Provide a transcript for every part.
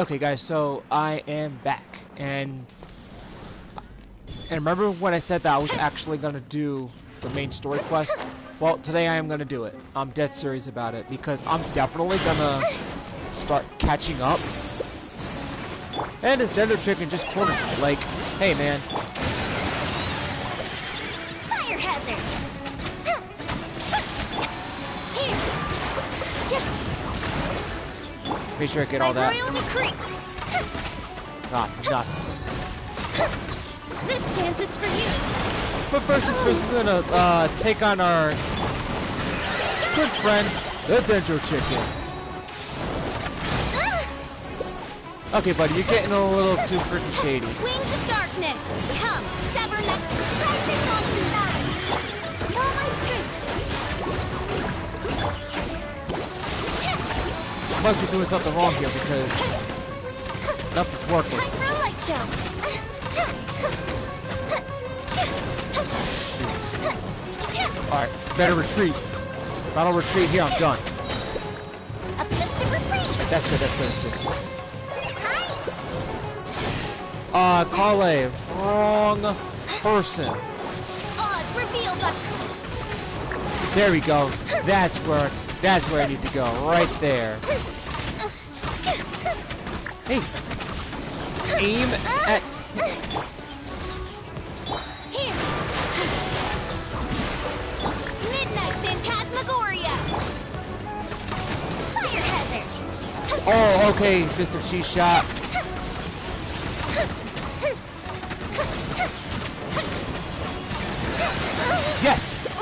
Okay, guys, so I am back, and remember when I said that I was actually gonna do the main story quest? Well, today I am gonna do it. I'm dead serious about it because I'm definitely gonna start catching up. And this Dender Chicken just cornered me. Like, hey, man. Fire hazard. Make sure I get all that. Royal decree. Ah, nuts. This dance is for you. But first, we're gonna take on our good friend, the Dender Chicken. Okay, buddy, you're getting a little too freaking shady. Wings of darkness. Come, sever next. Strike this on the side. All my strength. Must be doing something wrong here because nothing's working. Time for a light show. Shoot. Alright, better retreat. If I don't retreat here, I'm done. Objective reprise. That's good, that's good, that's good. Carly, wrong person. Oz reveal button. There we go. That's where I need to go. Right there. Hey. Aim at... Here. Midnight Phantasmagoria. Fire hazard. Oh, okay, Mr. Cheese Shot. Yes!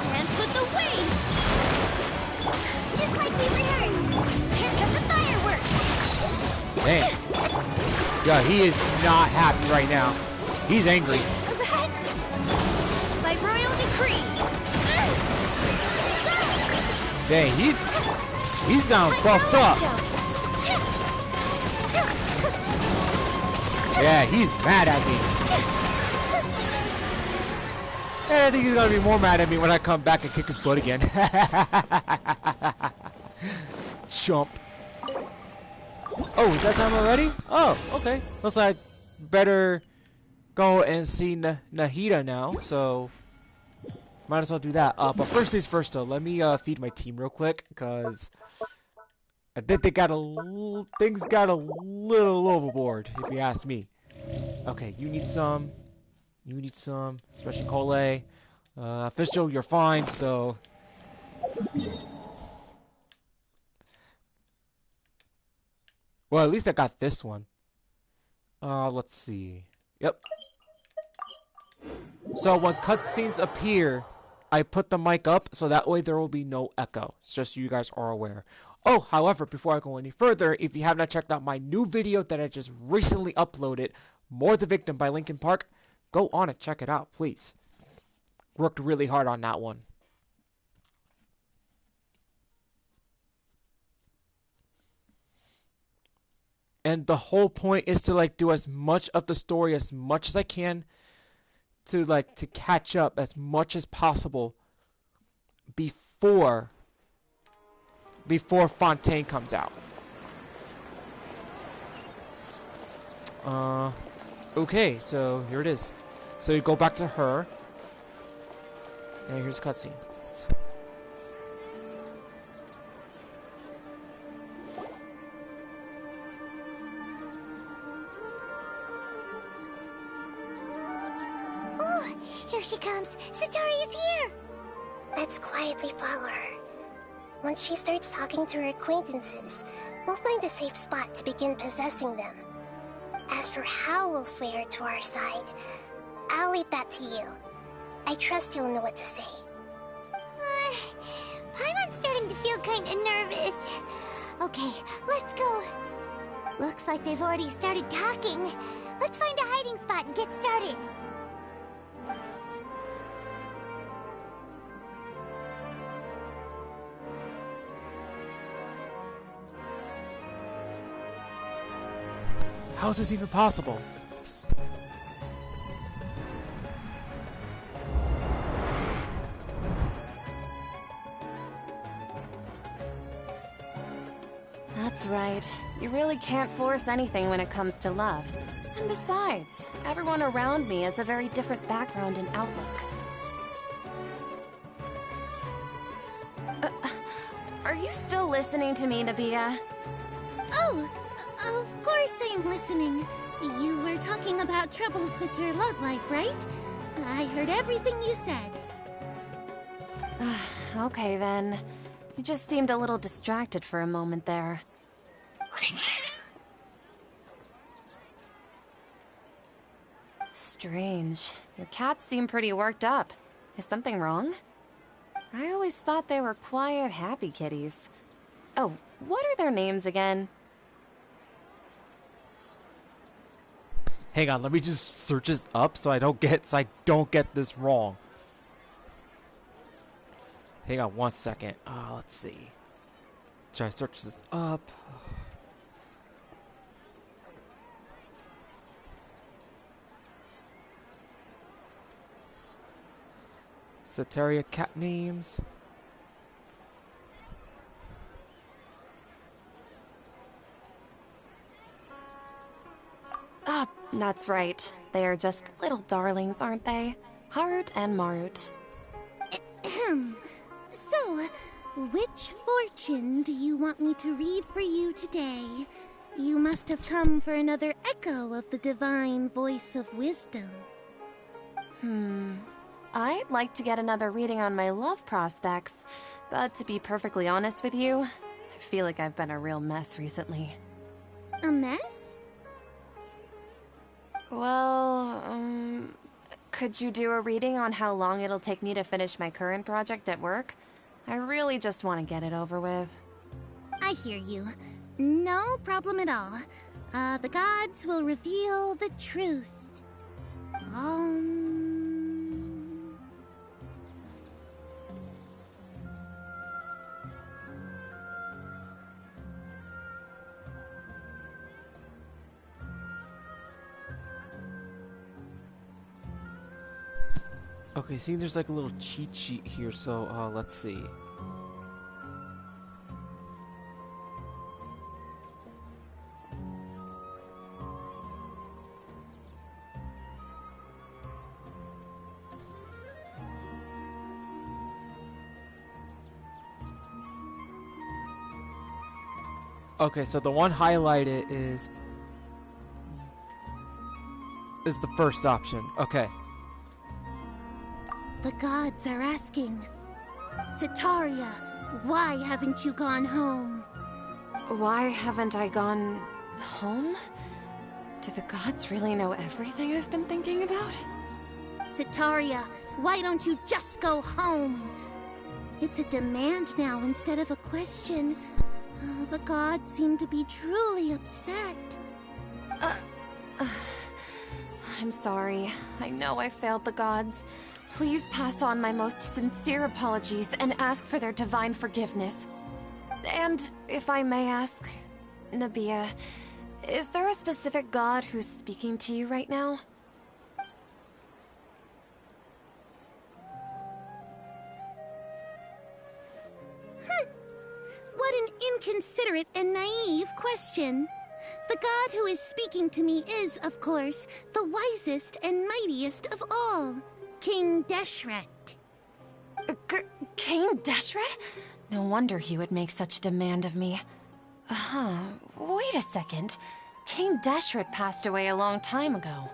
Dance with the waves! Just like we learned! Here comes the fireworks! Man. Yeah, he is not happy right now. He's angry. By royal decree! Dang, he's gone buffed up. Yeah, he's mad at me. And I think he's gonna be more mad at me when I come back and kick his butt again. Chump. Oh, is that time already? Oh, okay. Looks like better go and see Nahida now, so might as well do that. But first things first though, let me feed my team real quick, because I think things got a little overboard, if you ask me. Okay, you need some, especially Cole. Official, you're fine, so... Well, at least I got this one. Let's see. Yep. So when cutscenes appear, I put the mic up, so that way there will be no echo. It's just so you guys are aware. Oh, however, before I go any further, if you have not checked out my new video that I just recently uploaded, More the Victim by Linkin Park, go on and check it out, please. Worked really hard on that one. And the whole point is to like do as much of the story as much as I can to catch up as much as possible before Fontaine comes out. Okay, so here it is. So you go back to her. And here's cutscene. Oh, here she comes! Satori is here! Let's quietly follow her. Once she starts talking to her acquaintances, we'll find a safe spot to begin possessing them. As for how we'll sway her to our side, I'll leave that to you. I trust you'll know what to say. Paimon's starting to feel kinda nervous. Okay, let's go. Looks like they've already started talking. Let's find a hiding spot and get started. How is this even possible? That's right. You really can't force anything when it comes to love. And besides, everyone around me has a very different background and outlook. Are you still listening to me, Nabia? Oh, of course I'm listening. You were talking about troubles with your love life, right? I heard everything you said. Okay then. You just seemed a little distracted for a moment there. Strange. Your cats seem pretty worked up. Is something wrong? I always thought they were quiet, happy kitties. Oh, what are their names again? Hang on, let me just search this up so I don't get this wrong. Hang on 1 second. Let's see. Try to search this up. Soteria cat names. Ah, that's right. They are just little darlings, aren't they? Harut and Marut. So, which fortune do you want me to read for you today? You must have come for another echo of the divine voice of wisdom. I'd like to get another reading on my love prospects, but to be perfectly honest with you, I feel like I've been a real mess recently. A mess? Well, could you do a reading on how long it'll take me to finish my current project at work? I really just want to get it over with. I hear you. No problem at all. The gods will reveal the truth. Okay, see, there's like a little cheat sheet here, so let's see. Okay, so the one highlighted is the first option. Okay. The gods are asking, Setaria, why haven't you gone home? Why haven't I gone home? Do the gods really know everything I've been thinking about? Setaria, why don't you just go home? It's a demand now instead of a question. The gods seem to be truly upset. I'm sorry. I know I failed the gods. Please pass on my most sincere apologies and ask for their divine forgiveness. And, if I may ask, Nabia, is there a specific god who's speaking to you right now? What an inconsiderate and naive question. The god who is speaking to me is, of course, the wisest and mightiest of all, King Deshret. King Deshret? No wonder he would make such a demand of me. Wait a second. King Deshret passed away a long time ago.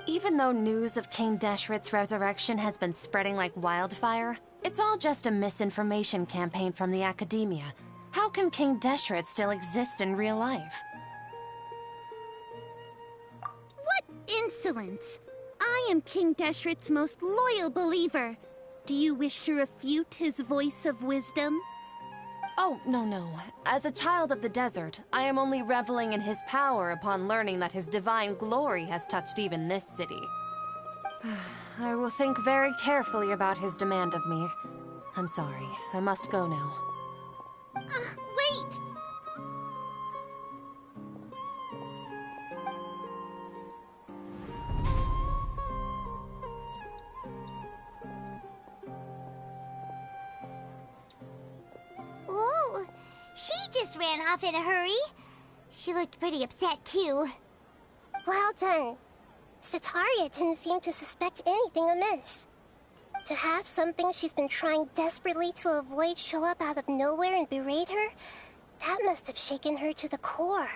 Even though news of King Deshret's resurrection has been spreading like wildfire, it's all just a misinformation campaign from the academia. How can King Deshret still exist in real life? What insolence! I am King Deshret's most loyal believer. Do you wish to refute his voice of wisdom? Oh, no. As a child of the desert, I am only reveling in his power upon learning that his divine glory has touched even this city. I will think very carefully about his demand of me. I'm sorry, I must go now. Wait! Oh, She just ran off in a hurry. She looked pretty upset, too. Well done. Sitaria didn't seem to suspect anything amiss. To have something she's been trying desperately to avoid show up out of nowhere and berate her, that must have shaken her to the core.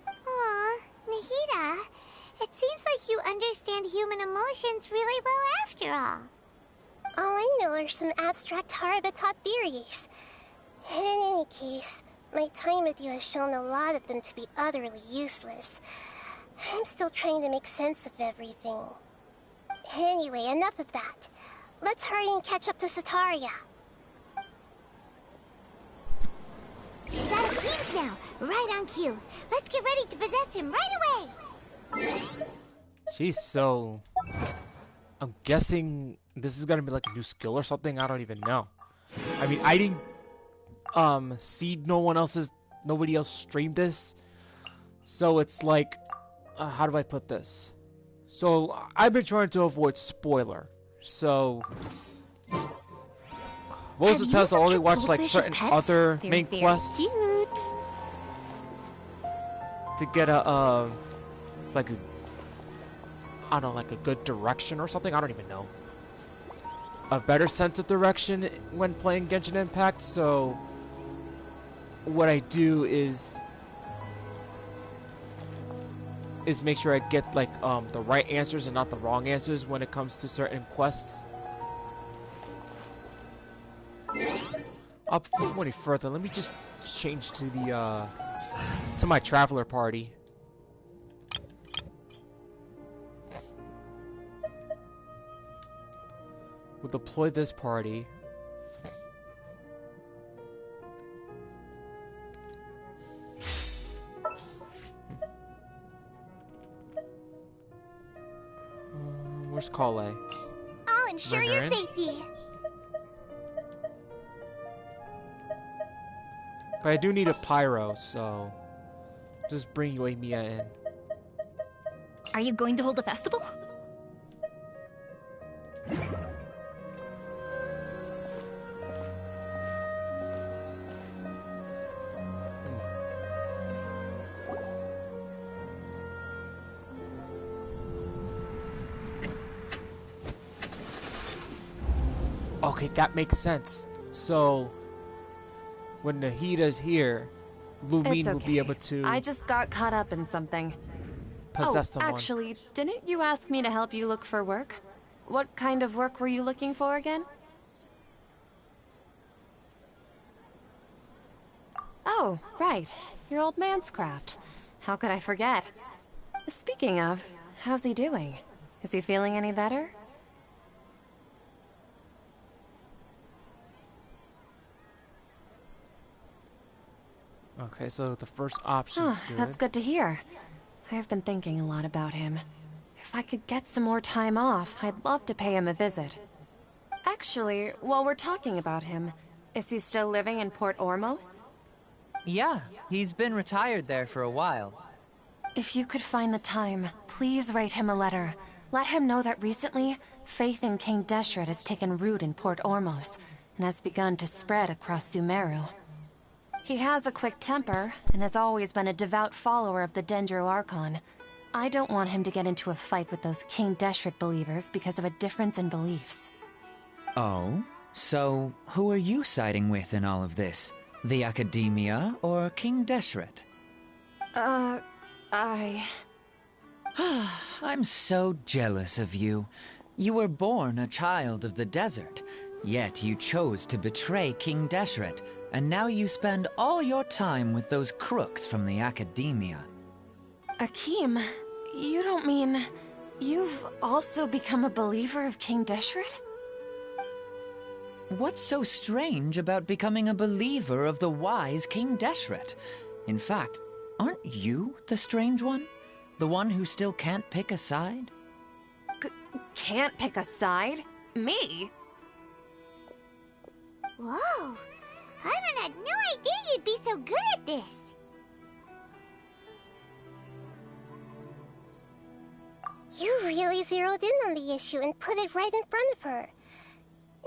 Aw, Nahida, it seems like you understand human emotions really well after all. All I know are some abstract Harvard-taught theories. And in any case, my time with you has shown a lot of them to be utterly useless. I'm still trying to make sense of everything. Anyway, enough of that. Let's hurry and catch up to Sitaria. She's out of teams now. Right on cue. Let's get ready to possess him right away. She's so... I'm guessing this is gonna be like a new skill or something. I don't even know. I mean, I didn't see nobody else streamed this, so it's like, how do I put this? So I've been trying to avoid spoiler. So most of the times I only watch like certain other main quests to get a like a, I don't know, like a good direction or something. I don't even know. A better sense of direction when playing Genshin Impact. So what I do is make sure I get like the right answers and not the wrong answers when it comes to certain quests. Before we go any further, let me just change to the to my traveler party. We'll deploy this party. Where's Kale? I'll ensure your safety. But I do need a pyro, so just bring Yoimiya in. Are you going to hold a festival? Okay, that makes sense. So when Nahida's here, Lumine will be able to I just got caught up in something. possess someone. Actually, didn't you ask me to help you look for work? What kind of work were you looking for again? Oh, right. Your old man's craft. How could I forget? Speaking of, how's he doing? Is he feeling any better? Okay, so the first option's good. That's good to hear. I have been thinking a lot about him. If I could get some more time off, I'd love to pay him a visit. Actually, while we're talking about him, is he still living in Port Ormos? Yeah, he's been retired there for a while. If you could find the time, please write him a letter. Let him know that recently, faith in King Deshret has taken root in Port Ormos, and has begun to spread across Sumeru. He has a quick temper, and has always been a devout follower of the Dendro Archon. I don't want him to get into a fight with those King Deshret believers because of a difference in beliefs. Oh? So, who are you siding with in all of this? The Academia or King Deshret? I'm so jealous of you. You were born a child of the desert, yet you chose to betray King Deshret, and now you spend all your time with those crooks from the Academia. Akeem, you don't mean... you've also become a believer of King Deshret? What's so strange about becoming a believer of the wise King Deshret? In fact, aren't you the strange one? The one who still can't pick a side? Can't pick a side? Me? Whoa! Paimon had no idea you'd be so good at this! You really zeroed in on the issue and put it right in front of her.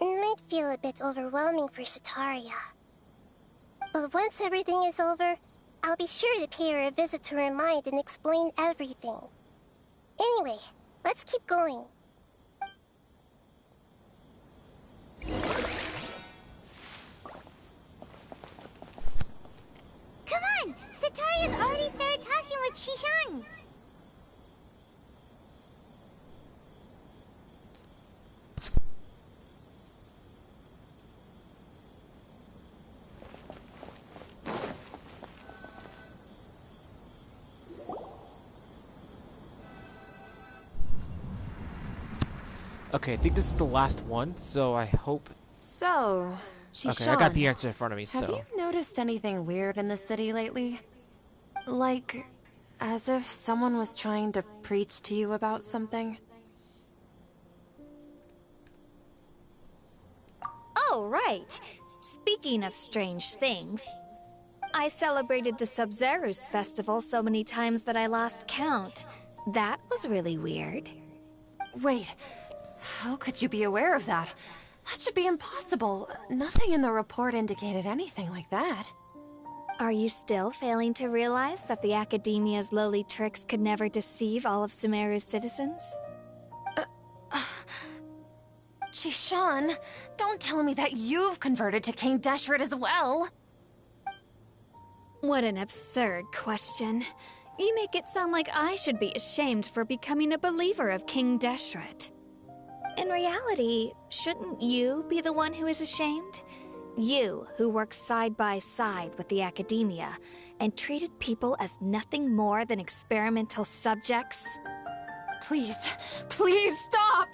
It might feel a bit overwhelming for Sitaria. But once everything is over, I'll be sure to pay her a visit to her mind and explain everything. Anyway, let's keep going. Come on! Sataria's already started talking with Shishan! Okay, I think this is the last one, so I hope... So, Okay, I got the answer in front of me, have so... you noticed anything weird in the city lately? Like, as if someone was trying to preach to you about something? Oh, right. Speaking of strange things, I celebrated the Sub-Zerus festival so many times that I lost count. That was really weird. Wait, how could you be aware of that? That should be impossible. Nothing in the report indicated anything like that. Are you still failing to realize that the Academia's lowly tricks could never deceive all of Sumeru's citizens? Jishan, don't tell me that you've converted to King Deshret as well! What an absurd question. You make it sound like I should be ashamed for becoming a believer of King Deshret. In reality, shouldn't you be the one who is ashamed? You, who worked side by side with the Academia and treated people as nothing more than experimental subjects? Please, please stop!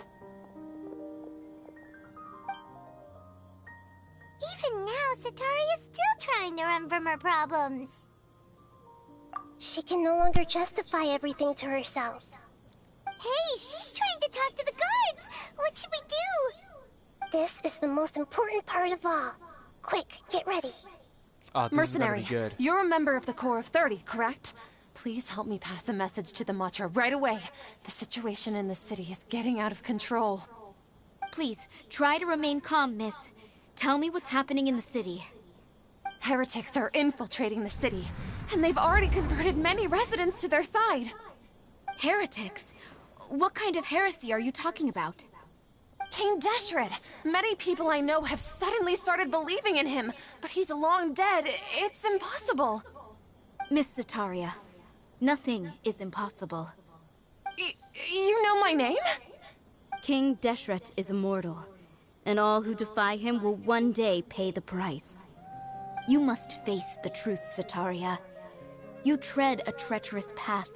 Even now, Sataria's still trying to run from her problems. She can no longer justify everything to herself. Hey, she's trying to talk to the guards! What should we do? This is the most important part of all. Quick, get ready. Oh, this Mercenary, is gonna be good. you're a member of the Corps of 30, correct? Please help me pass a message to the Matcha right away. The situation in the city is getting out of control. Please, try to remain calm, miss. Tell me what's happening in the city. Heretics are infiltrating the city, and they've already converted many residents to their side. Heretics? What kind of heresy are you talking about? King Deshret! Many people I know have suddenly started believing in him, but he's long dead. It's impossible. Miss Sataria, nothing is impossible. You know my name? King Deshret is immortal, and all who defy him will one day pay the price. You must face the truth, Sataria. You tread a treacherous path,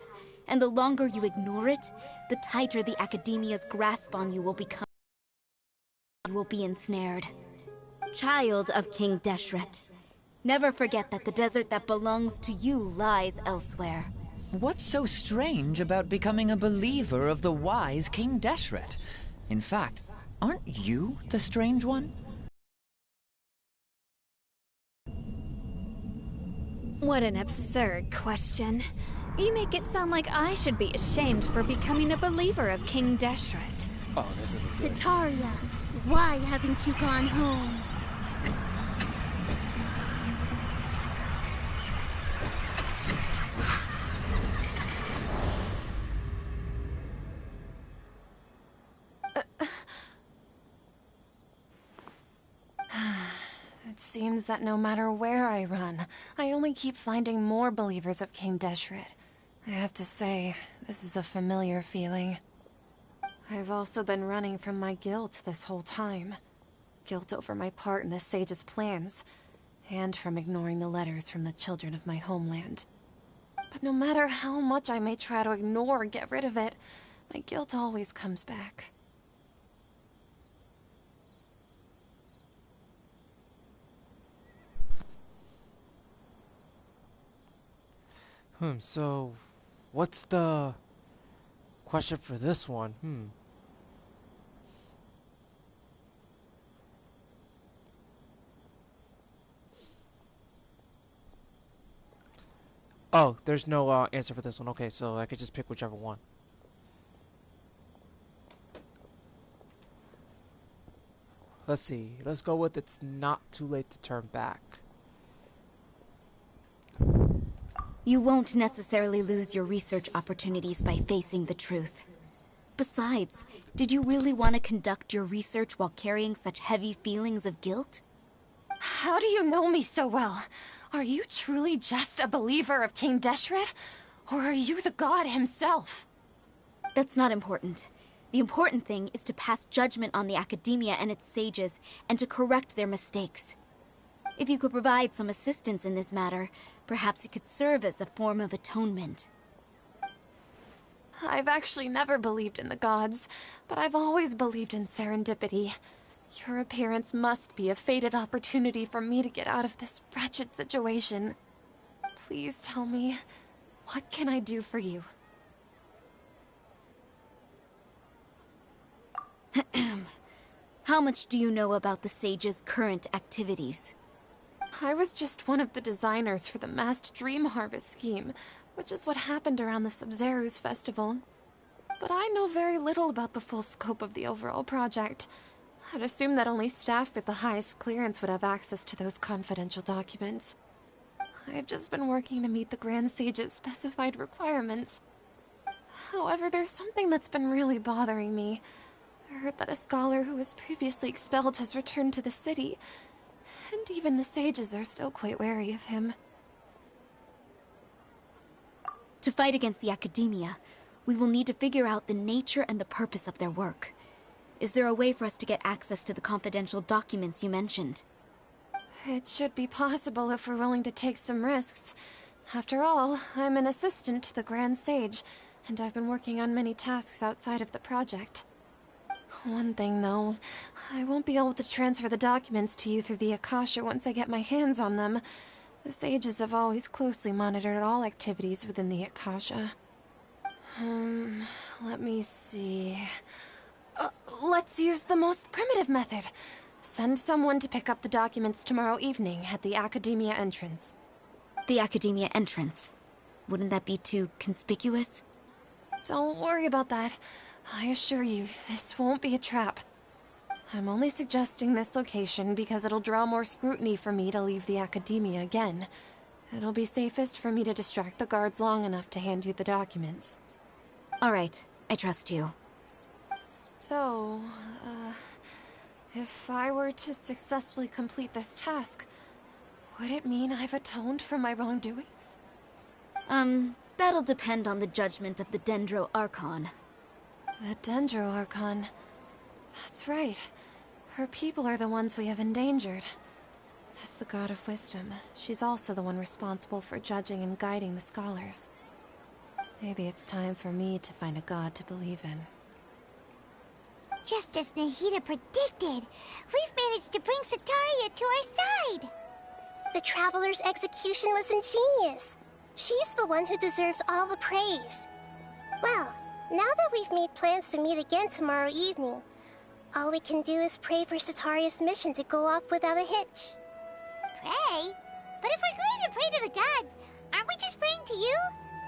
and the longer you ignore it, the tighter the Academia's grasp on you will become. You will be ensnared. Child of King Deshret, never forget that the desert that belongs to you lies elsewhere. What's so strange about becoming a believer of the wise King Deshret? In fact, aren't you the strange one? What an absurd question. You make it sound like I should be ashamed for becoming a believer of King Deshret. Oh, this is good. Sataria, why haven't you gone home? It seems that no matter where I run, I only keep finding more believers of King Deshret. I have to say, this is a familiar feeling. I've also been running from my guilt this whole time. Guilt over my part in the Sage's plans, and from ignoring the letters from the children of my homeland. But no matter how much I may try to ignore or get rid of it, my guilt always comes back. So... what's the... question for this one? Oh, there's no answer for this one. Okay, so I could just pick whichever one. Let's see. Let's go with it's not too late to turn back. You won't necessarily lose your research opportunities by facing the truth. Besides, did you really want to conduct your research while carrying such heavy feelings of guilt? How do you know me so well? Are you truly just a believer of King Deshret? Or are you the god himself? That's not important. The important thing is to pass judgment on the academia and its sages, and to correct their mistakes. If you could provide some assistance in this matter, perhaps it could serve as a form of atonement. I've actually never believed in the gods, but I've always believed in serendipity. Your appearance must be a fated opportunity for me to get out of this wretched situation. Please tell me, what can I do for you? How much do you know about the sage's current activities? I was just one of the designers for the masked dream harvest scheme, which is what happened around the Sub-Zeru's festival. But I know very little about the full scope of the overall project. I'd assume that only staff with the highest clearance would have access to those confidential documents. I've just been working to meet the Grand Sage's specified requirements. However, there's something that's been really bothering me. I heard that a scholar who was previously expelled has returned to the city, and even the sages are still quite wary of him. To fight against the academia, we will need to figure out the nature and the purpose of their work. Is there a way for us to get access to the confidential documents you mentioned? It should be possible if we're willing to take some risks. After all, I'm an assistant to the Grand Sage, and I've been working on many tasks outside of the project. One thing, though, I won't be able to transfer the documents to you through the Akasha once I get my hands on them. The sages have always closely monitored all activities within the Akasha. Let me see... let's use the most primitive method. Send someone to pick up the documents tomorrow evening at the Academia entrance. The Academia entrance? Wouldn't that be too conspicuous? Don't worry about that. I assure you, this won't be a trap. I'm only suggesting this location because it'll draw more scrutiny for me to leave the Academia again. It'll be safest for me to distract the guards long enough to hand you the documents. Alright, I trust you. So, if I were to successfully complete this task, would it mean I've atoned for my wrongdoings? That'll depend on the judgment of the Dendro Archon. The Dendro Archon. That's right. Her people are the ones we have endangered. As the God of Wisdom, she's also the one responsible for judging and guiding the scholars. Maybe it's time for me to find a god to believe in. Just as Nahida predicted, we've managed to bring Sataria to our side! The Traveler's execution was ingenious. She's the one who deserves all the praise. Well, now that we've made plans to meet again tomorrow evening, all we can do is pray for Sataria's mission to go off without a hitch. Pray? But if we're going to pray to the gods, aren't we just praying to you?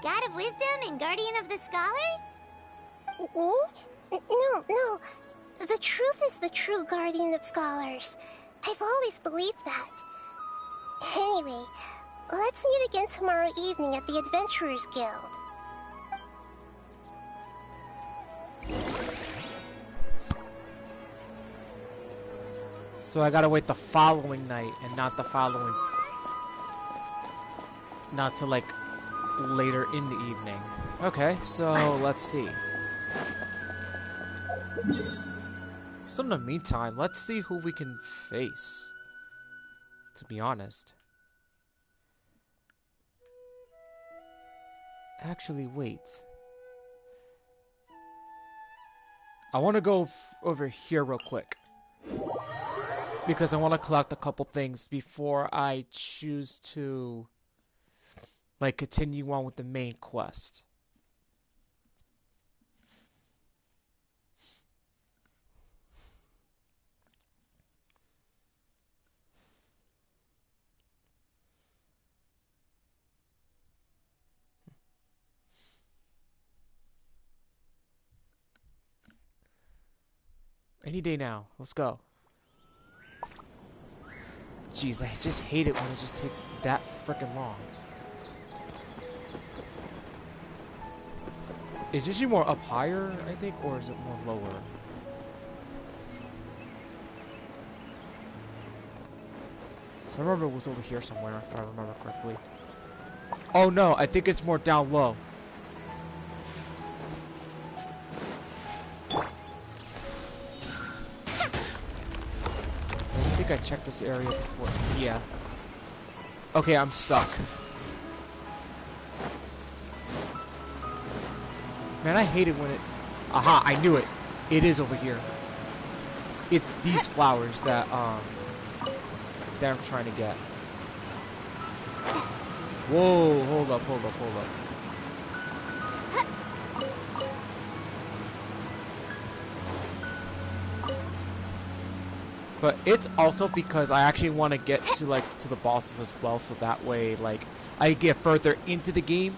God of Wisdom and Guardian of the Scholars? No. The truth is the true Guardian of Scholars. I've always believed that. Anyway, let's meet again tomorrow evening at the Adventurers Guild. So I gotta wait the following night and not the following... Not to, like, later in the evening. Okay, so let's see. So in the meantime, let's see who we can face. To be honest. Actually, wait. I want to go over here real quick. Because I want to collect a couple things before I choose to, like, continue on with the main quest. Any day now. Let's go. Jeez, I just hate it when it just takes that freaking long. Is usually more up higher, I think, or is it more lower? So I remember it was over here somewhere, if I remember correctly. Oh no, I think it's more down low. I think I checked this area before. Yeah. Okay, I'm stuck. Man, I hate it when it... Aha, I knew it. It is over here. It's these flowers that I'm trying to get. Whoa, hold up. But it's also because I actually want to get to the bosses as well, so that way I get further into the game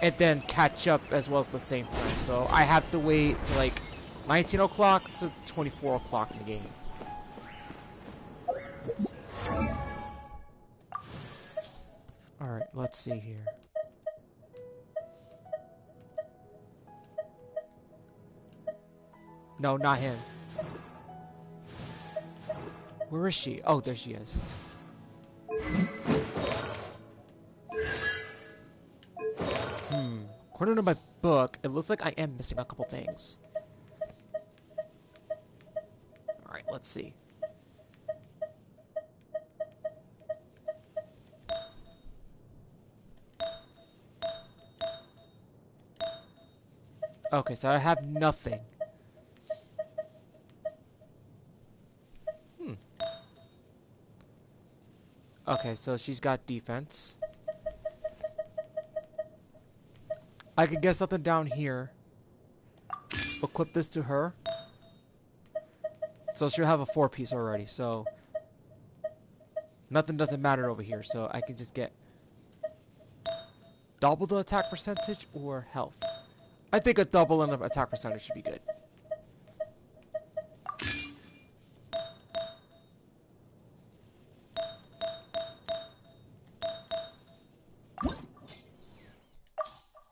and then catch up as well at the same time. So I have to wait to 19 o'clock to 24 o'clock in the game. Let's see. Alright, let's see here. No, not him. Where is she? Oh, there she is. According to my book, it looks like I am missing a couple things. Alright, let's see. Okay, so I have nothing. Okay, so she's got defense. I could get something down here. Equip this to her. So she'll have a 4-piece already, so... Nothing doesn't matter over here, so I can just get... double the attack percentage or health. I think a double in the attack percentage should be good.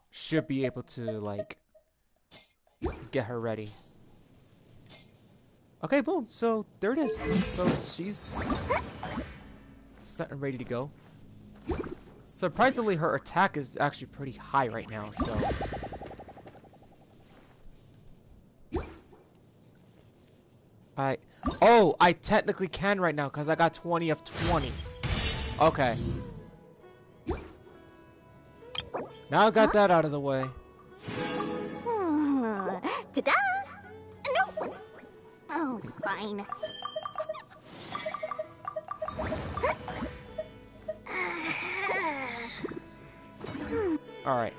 Should be able to, get her ready. Okay, boom. So, there it is. So, she's set and ready to go. Surprisingly, her attack is actually pretty high right now, so... Oh, I technically can right now, because I got 20 of 20. Okay. Now I got that out of the way. Ta-da! No! Oh, fine. Alright.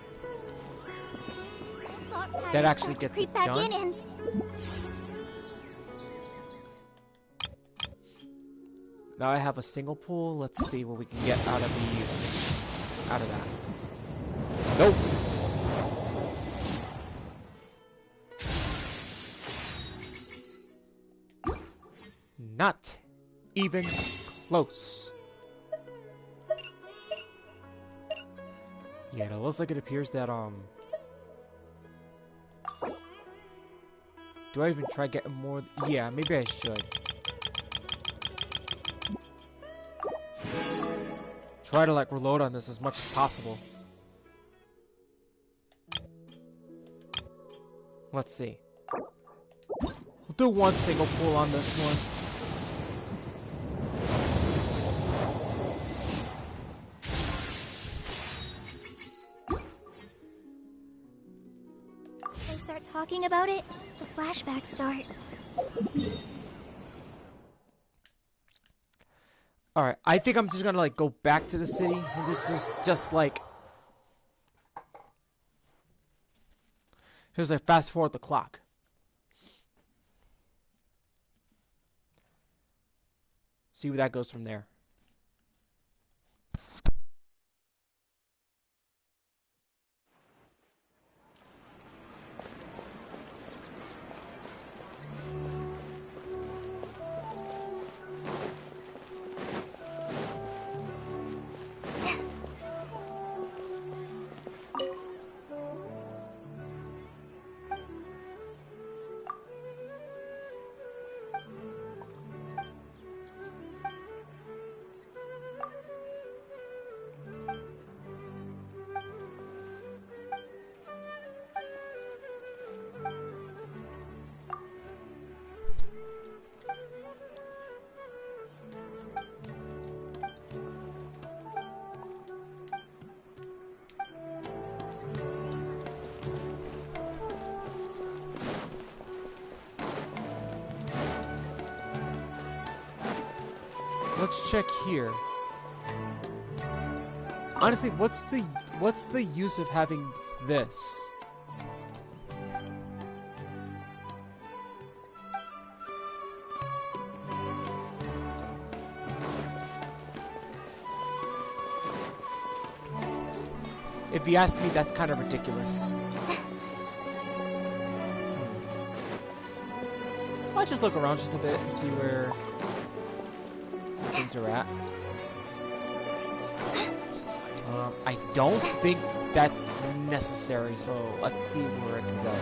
That actually gets it done. Now I have a single pool. Let's see what we can get out of that. Nope. Not even close. Yeah, it looks like it appears that do I even try getting more? Yeah, maybe I should. Try to reload on this as much as possible. Let's see. We'll do one single pull on this one. If I start talking about it, the flashbacks start. Alright, I think I'm just gonna go back to the city and just here's fast forward the clock. See where that goes from there. let's check here. Honestly, what's the use of having this? If you ask me, that's kind of ridiculous. I'll just look around just a bit and see where things are at. I don't think that's necessary, so let's see where it can go.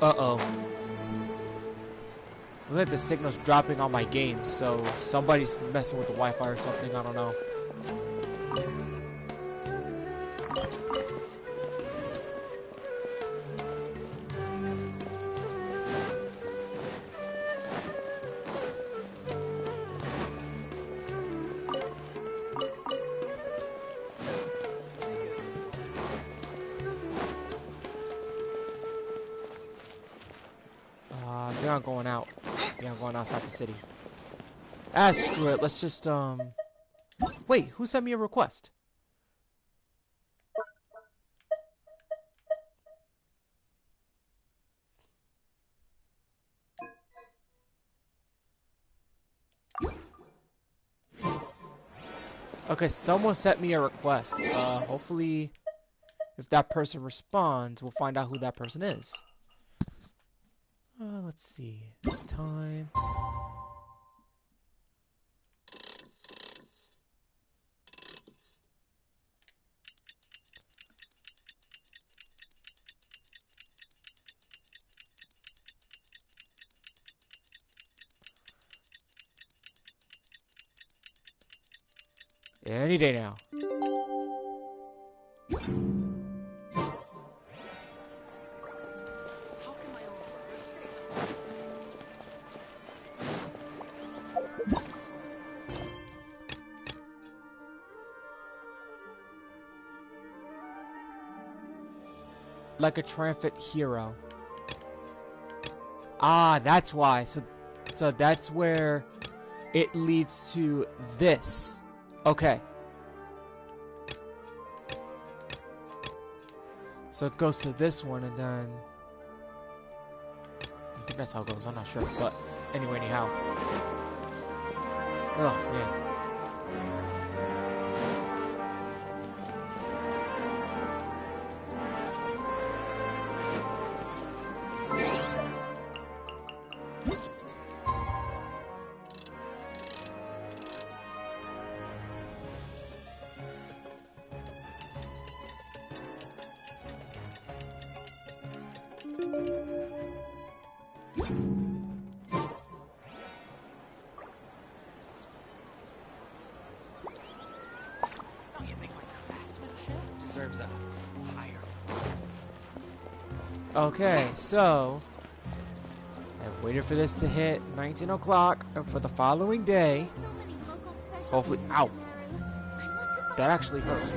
Uh-oh. Look at the signals dropping on my game, so somebody's messing with the Wi-Fi or something, I don't know. They're not going out. They're not going outside the city. Ah, screw it. Let's just, Wait, who sent me a request? Okay, someone sent me a request. Hopefully, if that person responds, we'll find out who that person is. Let's see. Time. Any day now. Like a triumphant hero. Ah, that's why. So that's where it leads to this. Okay. So it goes to this one and then I think that's how it goes, I'm not sure. But anyway, anyhow. Oh man. Okay, so I've waited for this to hit 19 o'clock for the following day. Hopefully, ow! That actually hurt.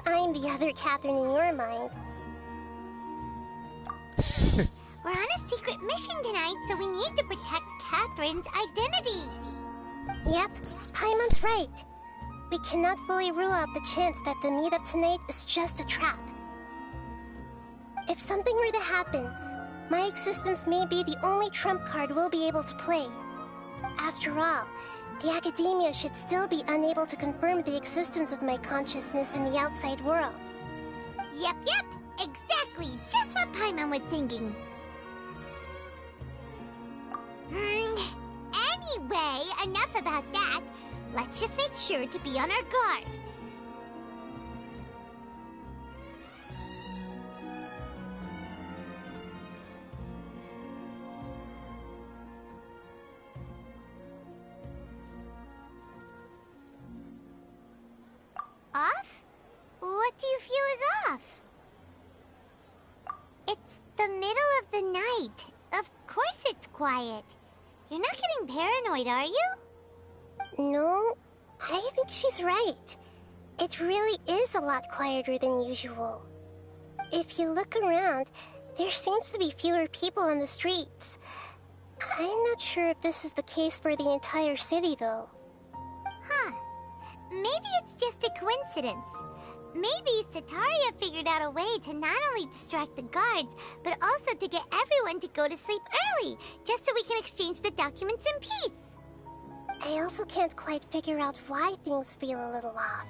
I'm the other Catherine in your mind. We're on a secret mission tonight, so we need to protect Catherine's identity. Yep, Paimon's right. We cannot fully rule out the chance that the meetup tonight is just a trap. If something were to happen, my existence may be the only trump card we'll be able to play. After all, the Academia should still be unable to confirm the existence of my consciousness in the outside world. Yep, exactly, just what Paimon was thinking. Anyway, enough about that. Let's just make sure to be on our guard. Off? What do you feel is off? The middle of the night. Of course it's quiet. You're not getting paranoid, are you? No, I think she's right. It really is a lot quieter than usual. If you look around, there seems to be fewer people on the streets. I'm not sure if this is the case for the entire city, though. Huh. Maybe it's just a coincidence. Maybe Sataria figured out a way to not only distract the guards, but also to get everyone to go to sleep early, just so we can exchange the documents in peace. I also can't quite figure out why things feel a little off.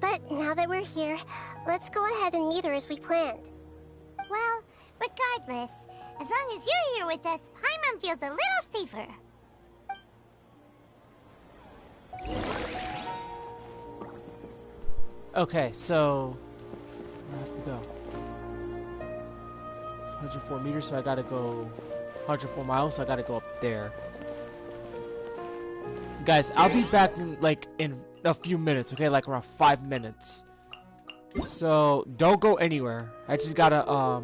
But now that we're here, let's go ahead and meet her as we planned. Well, regardless, as long as you're here with us, Paimon feels a little safer. Okay, so I have to go. It's 104 meters, so I gotta go 104 miles, so I gotta go up there. Guys, I'll be back in a few minutes, okay? Like around 5 minutes. So don't go anywhere. I just gotta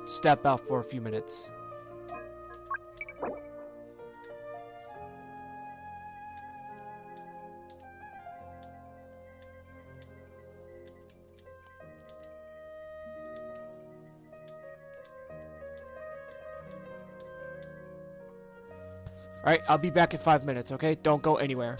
step out for a few minutes. Alright, I'll be back in 5 minutes, okay? Don't go anywhere.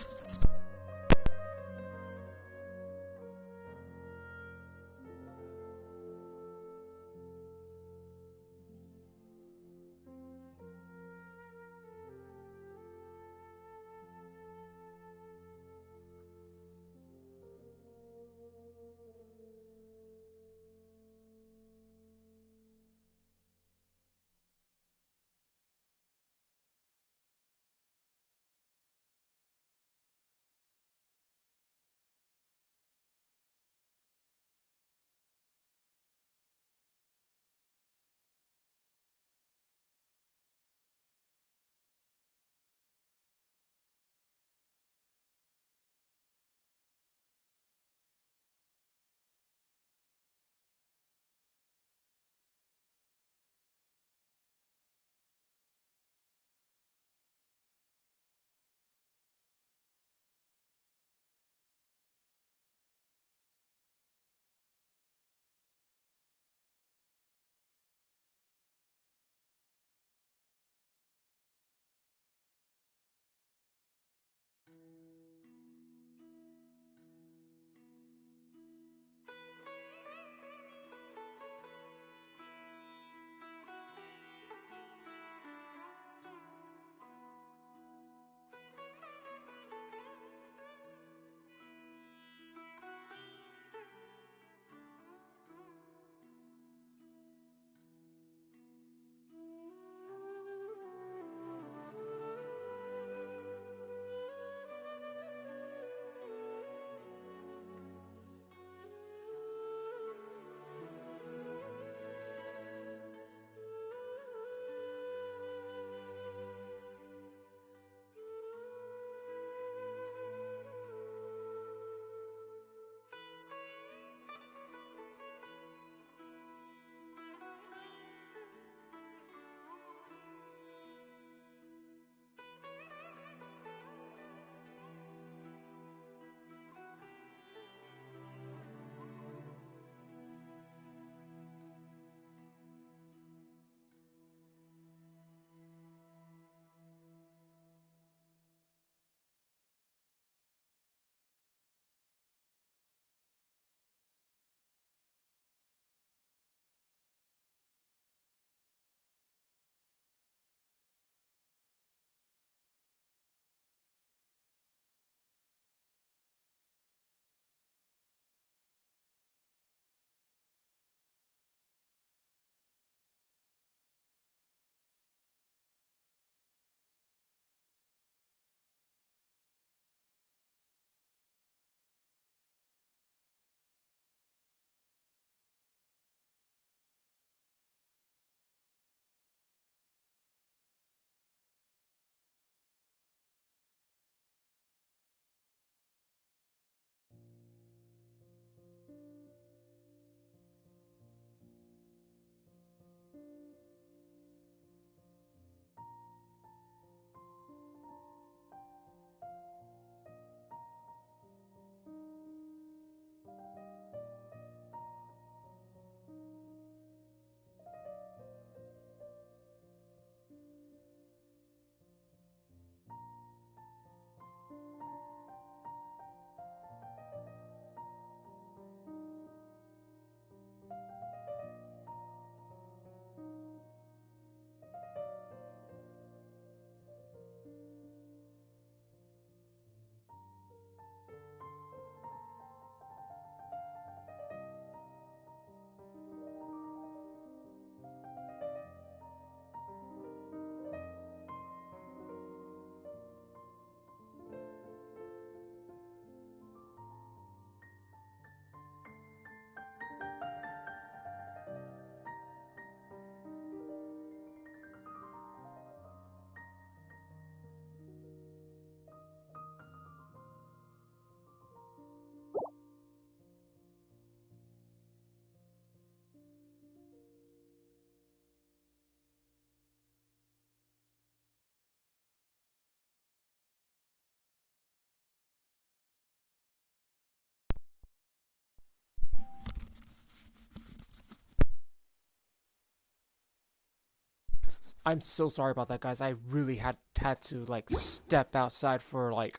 I'm so sorry about that, guys. I really had to like step outside for like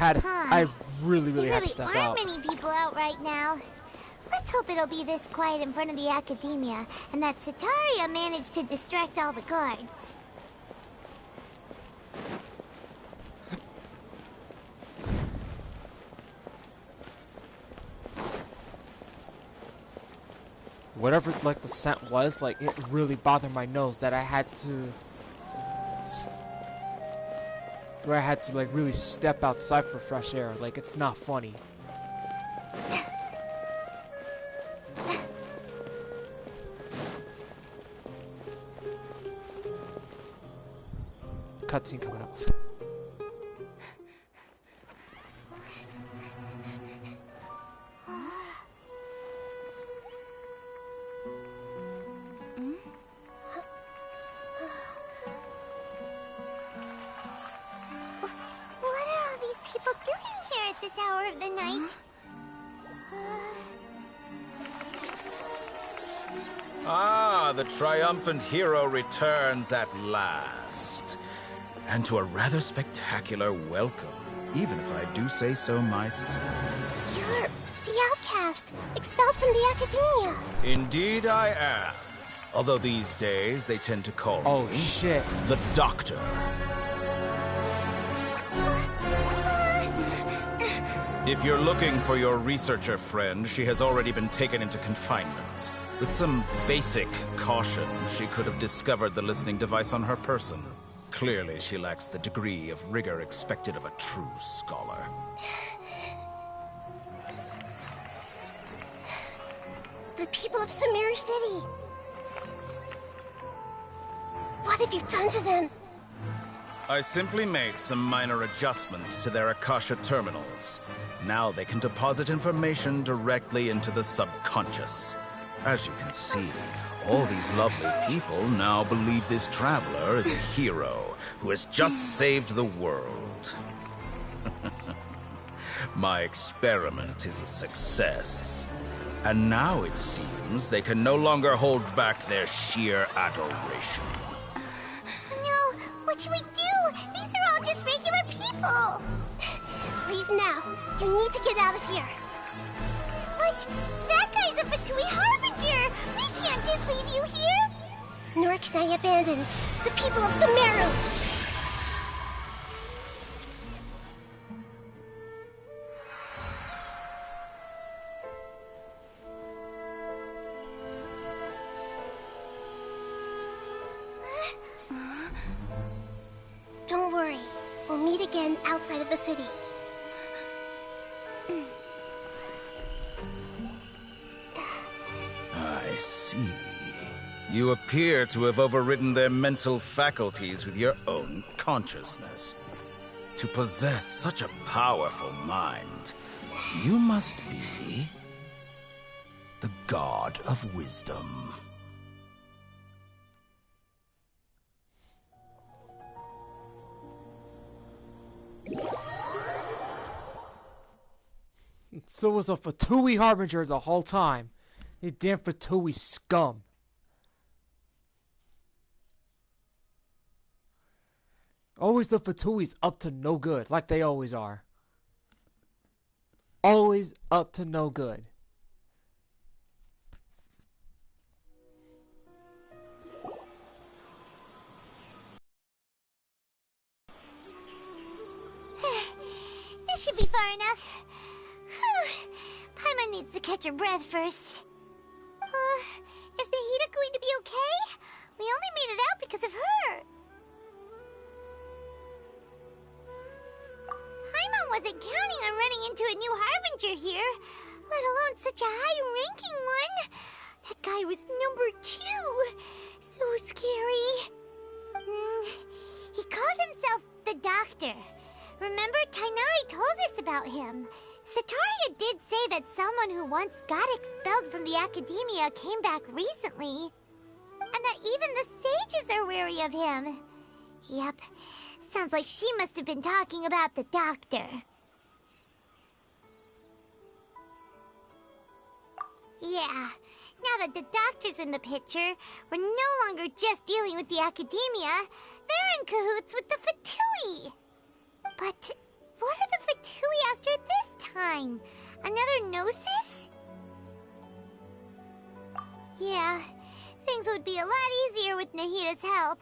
I really had to step There out. really aren't many people out right now. Let's hope it'll be this quiet in front of the academia, and that Sataria managed to distract all the guards. Whatever like the scent was, like it really bothered my nose that I had to like really step outside for fresh air. Like it's not funny. Cutscene coming up. What are all these people doing here at this hour of the night? Ah, the triumphant hero returns at last. And to a rather spectacular welcome, even if I do say so myself. You're the outcast, expelled from the academia. Indeed I am. Although these days they tend to call me Shit. the Doctor. If you're looking for your researcher friend, she has already been taken into confinement. With some basic caution, she could have discovered the listening device on her person. Clearly, she lacks the degree of rigor expected of a true scholar. The people of Sumeru City. What have you done to them? I simply made some minor adjustments to their Akasha terminals. Now they can deposit information directly into the subconscious. As you can see, all these lovely people now believe this traveler is a hero who has just saved the world. My experiment is a success. And now it seems they can no longer hold back their sheer adoration. No, what should we do? These are all just regular people. Leave now. You need to get out of here. What? That guy's a Fatui Harbinger! We can't just leave you here! Nor can I abandon the people of Sumeru. Don't worry. We'll meet again outside of the city. I see. You appear to have overridden their mental faculties with your own consciousness. To possess such a powerful mind, you must be the god of wisdom. So was a Fatui Harbinger the whole time. You damn Fatui scum. Always the Fatui's up to no good, like they always are. Always up to no good. This should be far enough. Whew. Paimon needs to catch her breath first. Is Nahida going to be okay? We only made it out because of her. Paimon wasn't counting on running into a new Harbinger here, let alone such a high-ranking one. That guy was number 2. So scary. He called himself the Doctor. Remember, Tainari told us about him. Sataria did say that someone who once got expelled from the academia came back recently. And that even the sages are wary of him. Yep, sounds like she must have been talking about the Doctor. Yeah, Now that the doctor's in the picture, we're no longer just dealing with the academia. They're in cahoots with the Fatui. But what are the Fatui after this time? Another Gnosis? Yeah, things would be a lot easier with Nahida's help.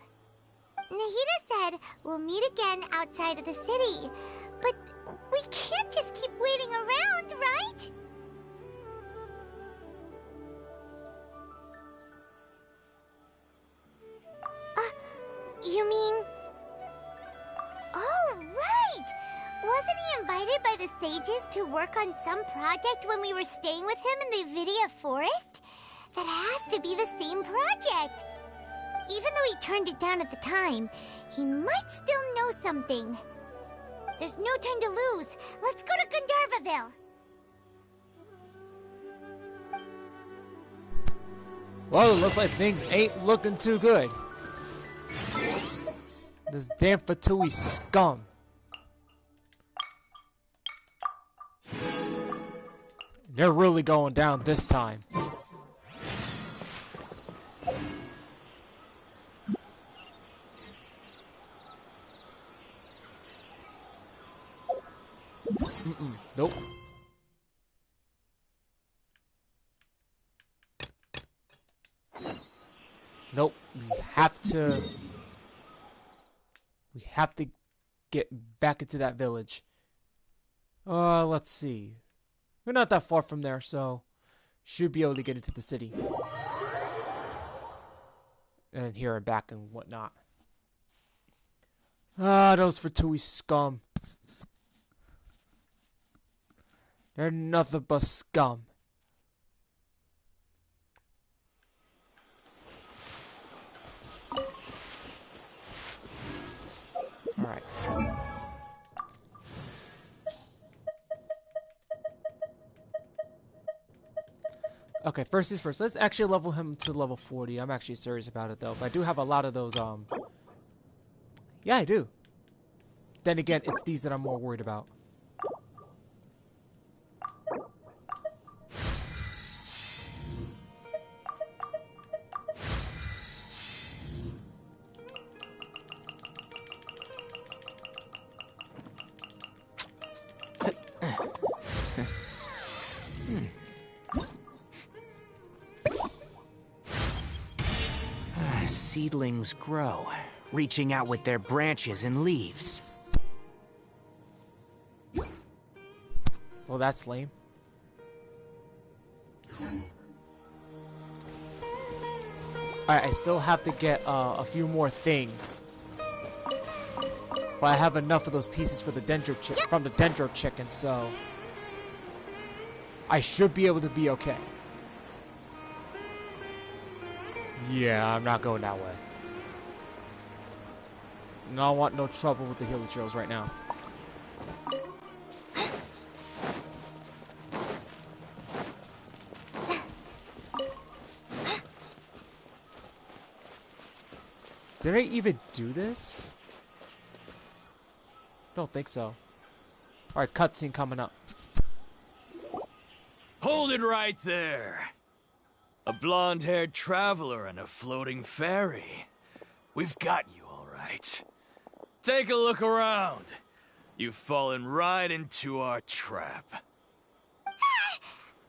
Nahida said we'll meet again outside of the city. But we can't just keep waiting around, right? You mean... Oh, right! Wasn't he invited by the sages to work on some project when we were staying with him in the Vidia Forest? That has to be the same project! Even though he turned it down at the time, he might still know something. There's no time to lose. Let's go to Gandharvaville. Well, it looks like things ain't looking too good. This damn Fatui scum. They're really going down this time. Nope. Nope. We have to get back into that village. Let's see. We're not that far from there, so should be able to get into the city. And here and back and whatnot. Those Fatui scum. They're nothing but scum. Alright. Okay, first things first. Let's actually level him to level 40. I'm actually serious about it, though. But I do have a lot of those, Yeah, I do. Then again, it's these that I'm more worried about. Seedlings grow, reaching out with their branches and leaves. Well, that's lame. Alright, I still have to get a few more things. But I have enough of those pieces for the from the Dendro chicken, so I should be able to be okay. Yeah, I'm not going that way. And I don't want no trouble with the Helios right now. Did I even do this? Don't think so. Alright, cutscene coming up. Hold it right there. A blonde-haired traveler and a floating fairy. We've got you all right. Take a look around. You've fallen right into our trap. Are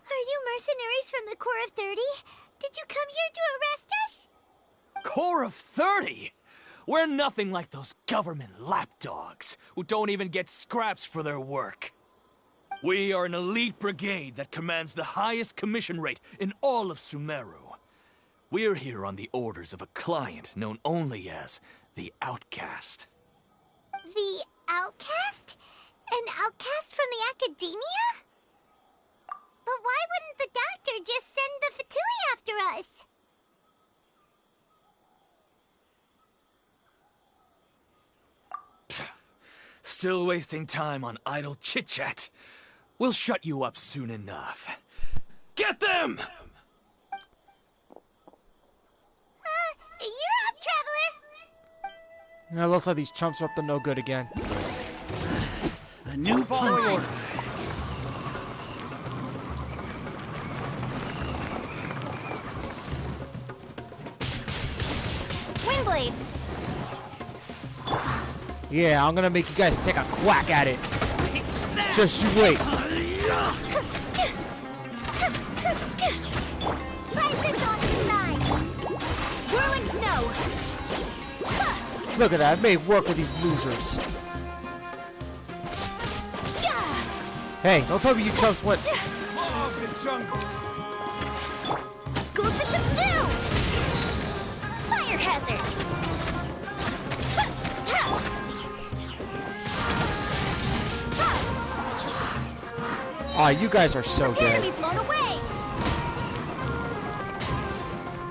you mercenaries from the Corps of 30? Did you come here to arrest us? Corps of 30? We're nothing like those government lapdogs who don't even get scraps for their work. We are an elite brigade that commands the highest commission rate in all of Sumeru. We're here on the orders of a client known only as the Outcast. The Outcast? An outcast from the academia? But why wouldn't the doctor just send the Fatui after us? Still wasting time on idle chit-chat. We'll shut you up soon enough. Get them! You're up, traveler! Yeah, it looks like these chumps are up to no good again. A new punch. Windblade! Yeah, I'm gonna make you guys take a quack at it. Just you wait. Look at that, I made work with these losers. Hey, don't tell me you chumps went. Goes the ship down! Fire hazard! Aw, you guys are so dead. Be blown away!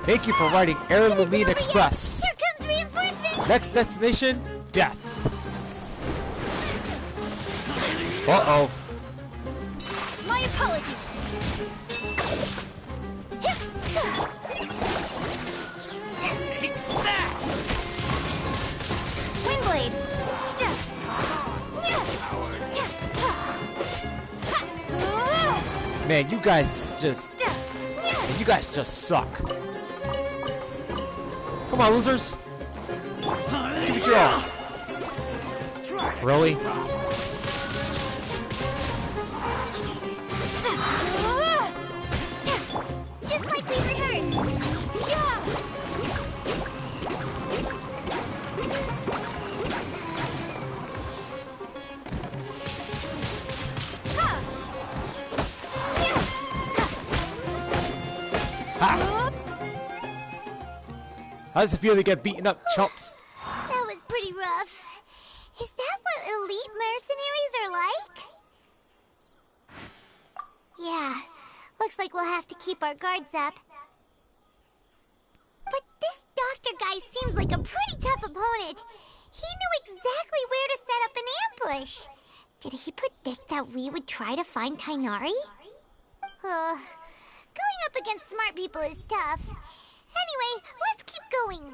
Thank you for riding Air Levine Express. Here comes reinforcements! Next destination, death. Uh-oh. My apologies. Take that! Windblade! Man, you guys just suck. Come on, losers. Give it your all. Really? Just like we rehearsed. Ha! How does it feel to get beaten up, chumps? That was pretty rough. Is that what elite mercenaries are like? Yeah, looks like we'll have to keep our guards up. But this doctor guy seems like a pretty tough opponent. He knew exactly where to set up an ambush. Did he predict that we would try to find Kainari? Going up against smart people is tough. Anyway, let's keep going.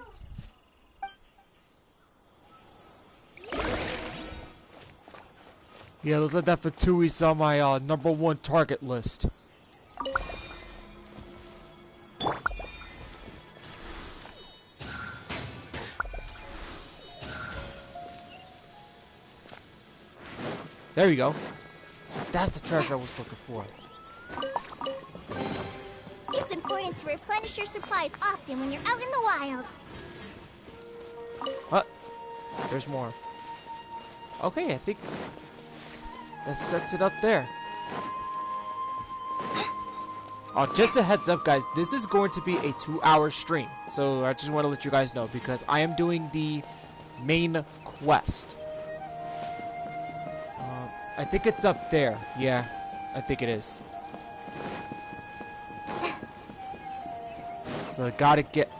Yeah, those are that Fatui's on my #1 target list. There you go. So that's the treasure I was looking for. It's important to replenish your supplies often when you're out in the wild. What? There's more. Okay, I think that sets it up there. Oh, just a heads up, guys. This is going to be a 2-hour stream. So I just want to let you guys know because I am doing the main quest. I think it's up there. Yeah, I think it is. So I gotta get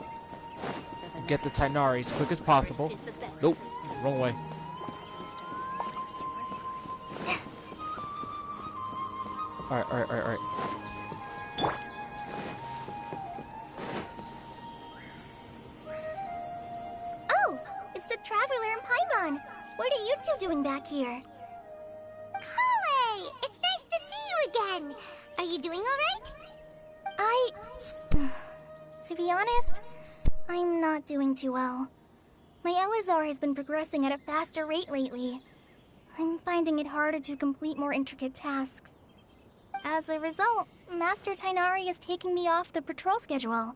the Tainari as quick as possible. Nope, wrong way. Alright. Oh, it's the Traveler and Paimon. What are you two doing back here? Kale! It's nice to see you again! Are you doing alright? To be honest, I'm not doing too well. My Elazar has been progressing at a faster rate lately. I'm finding it harder to complete more intricate tasks. As a result, Master Tainari is taking me off the patrol schedule.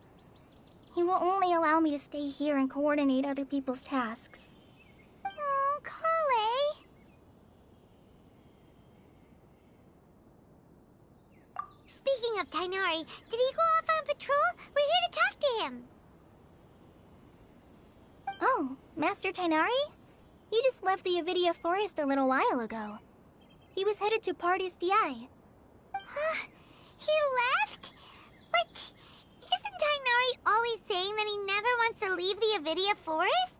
He will only allow me to stay here and coordinate other people's tasks. Oh, Kale! Speaking of Tainari, did he go off on patrol? We're here to talk to him. Oh, Master Tainari? He just left the Avidia Forest a little while ago. He was headed to Pardis Di. He left? But isn't Tainari always saying that he never wants to leave the Avidia Forest?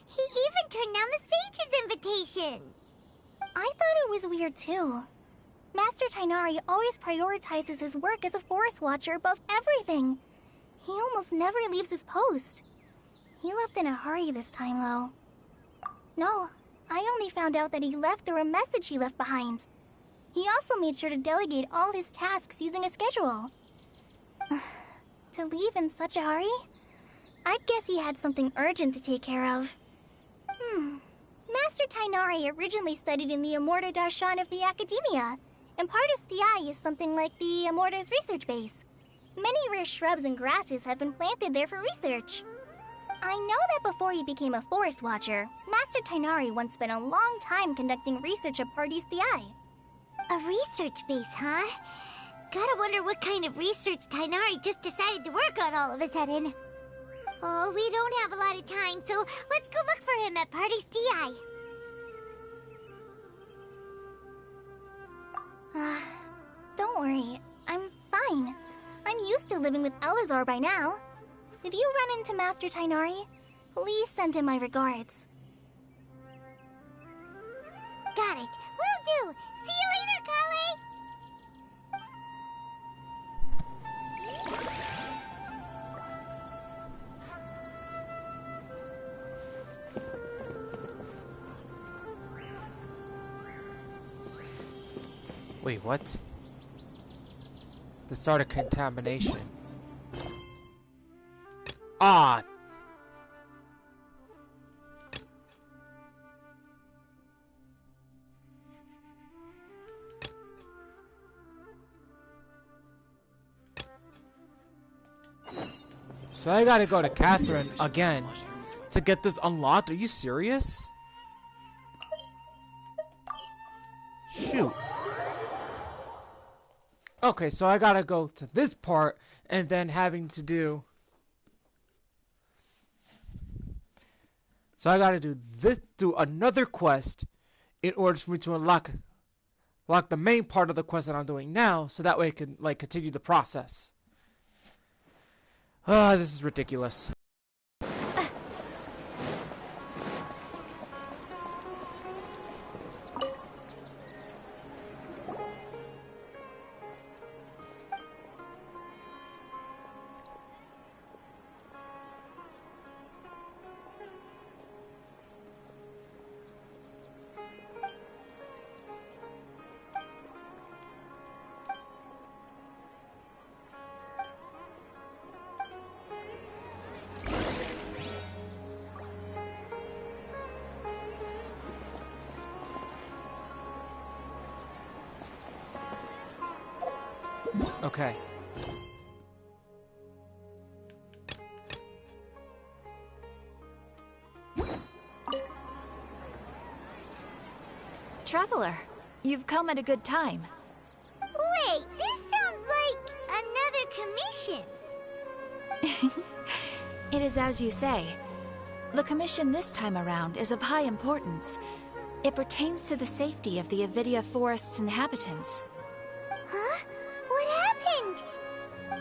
He even turned down the Sage's invitation. I thought it was weird too. Master Tainari always prioritizes his work as a forest watcher above everything. He almost never leaves his post. He left in a hurry this time, though. No, I only found out that he left through a message he left behind. He also made sure to delegate all his tasks using a schedule. To leave in such a hurry? I'd guess he had something urgent to take care of. Master Tainari originally studied in the Immorta Darshan of the Academia, and Pardis Dhi is something like the Immorta's research base. Many rare shrubs and grasses have been planted there for research. I know that before he became a forest watcher, Master Tainari once spent a long time conducting research at Pardis Dhi. A research base, huh? Gotta wonder what kind of research Tainari just decided to work on all of a sudden. Oh, we don't have a lot of time, so let's go look for him at Pardis Dhi. Don't worry, I'm fine. I'm used to living with Elazar by now. If you run into Master Tainari, please send him my regards. Got it. Will do. See you later, Kale. Wait, what? The start of contamination. Ah! So I gotta go to Catherine again to get this unlocked? Are you serious? Shoot. Okay, so I gotta go to this part and then having to do... So I gotta do this, do another quest in order for me to unlock the main part of the quest that I'm doing now, so that way I can like continue the process. Ah, this is ridiculous. Okay. Traveler, you've come at a good time. Wait, this sounds like another commission. It is as you say. The commission this time around is of high importance. It pertains to the safety of the Avidia Forest's inhabitants. Huh? What happened?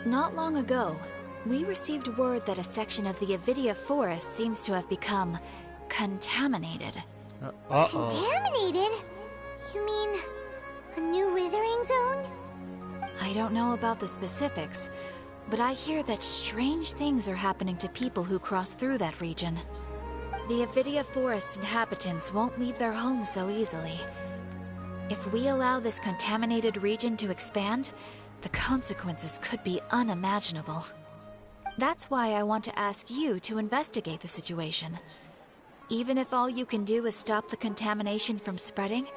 Not long ago, we received word that a section of the Avidia Forest seems to have become contaminated. Contaminated? You mean a new withering zone? I don't know about the specifics, but I hear that strange things are happening to people who cross through that region. The Avidia Forest inhabitants won't leave their homes so easily. If we allow this contaminated region to expand, the consequences could be unimaginable. That's why I want to ask you to investigate the situation. Even if all you can do is stop the contamination from spreading,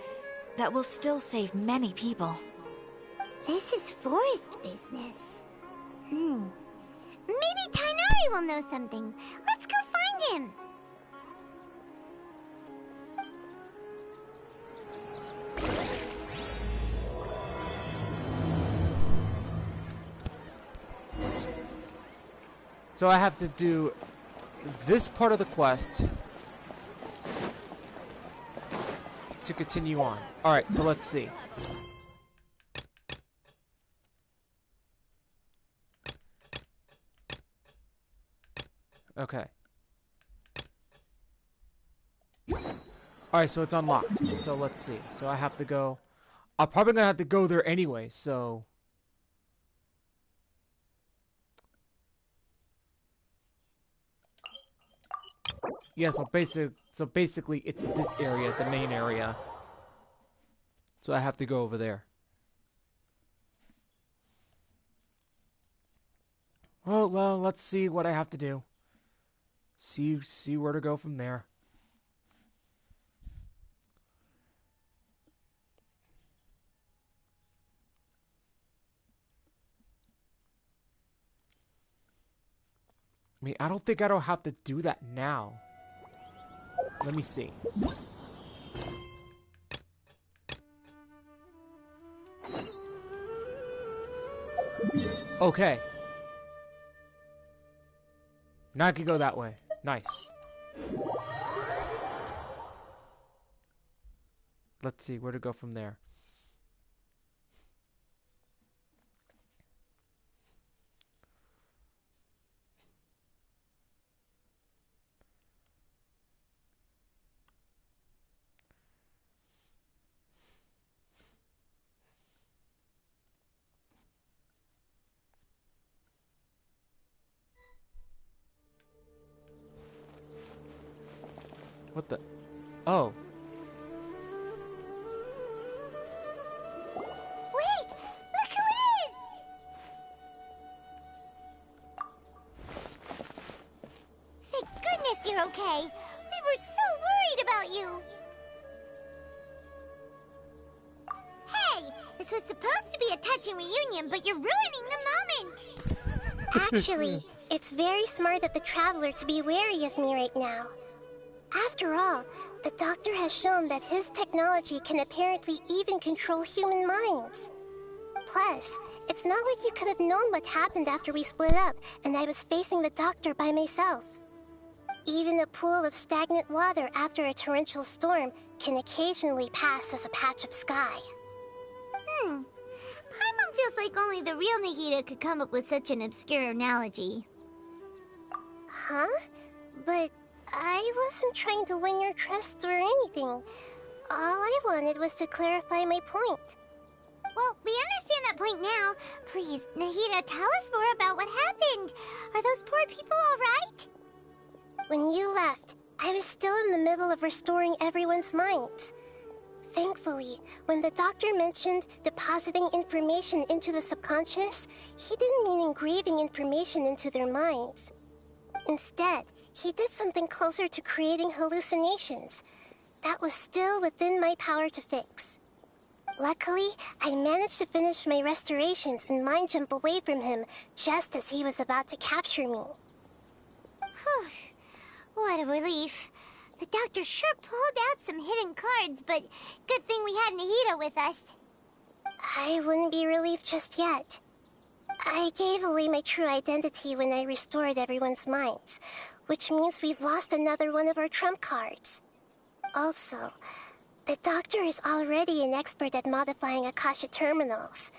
that will still save many people. This is forest business. Maybe Tainari will know something. Let's go find him. So I have to do this part of the quest to continue on. Alright, so let's see. Okay. Alright, so it's unlocked. So let's see. So I have to go... I'm probably gonna have to go there anyway, so... Yeah, so basically it's this area, the main area. So I have to go over there. Well, let's see what I have to do. See where to go from there. I mean, I don't think I don't have to do that now. Let me see. Okay. Now I can go that way. Nice. Let's see where to go from there. What the? Oh. Wait! Look who it is! Thank goodness you're okay. We were so worried about you. Hey! This was supposed to be a touching reunion, but you're ruining the moment! Actually, it's very smart of the traveler to be wary of me right now. After all, the doctor has shown that his technology can apparently even control human minds. Plus, it's not like you could have known what happened after we split up and I was facing the doctor by myself. Even a pool of stagnant water after a torrential storm can occasionally pass as a patch of sky. Paimon feels like only the real Nahida could come up with such an obscure analogy. Huh? But I wasn't trying to win your trust or anything. All I wanted was to clarify my point. Well, we understand that point now. Please, Nahida, tell us more about what happened. Are those poor people all right? When you left, I was still in the middle of restoring everyone's minds. Thankfully, when the doctor mentioned depositing information into the subconscious, he didn't mean engraving information into their minds. Instead, he did something closer to creating hallucinations. That was still within my power to fix. Luckily, I managed to finish my restorations and mind jump away from him just as he was about to capture me. Whew. What a relief. The doctor sure pulled out some hidden cards, but good thing we had Nahida with us. I wouldn't be relieved just yet. I gave away my true identity when I restored everyone's minds, which means we've lost another one of our trump cards. Also, the doctor is already an expert at modifying Akasha terminals.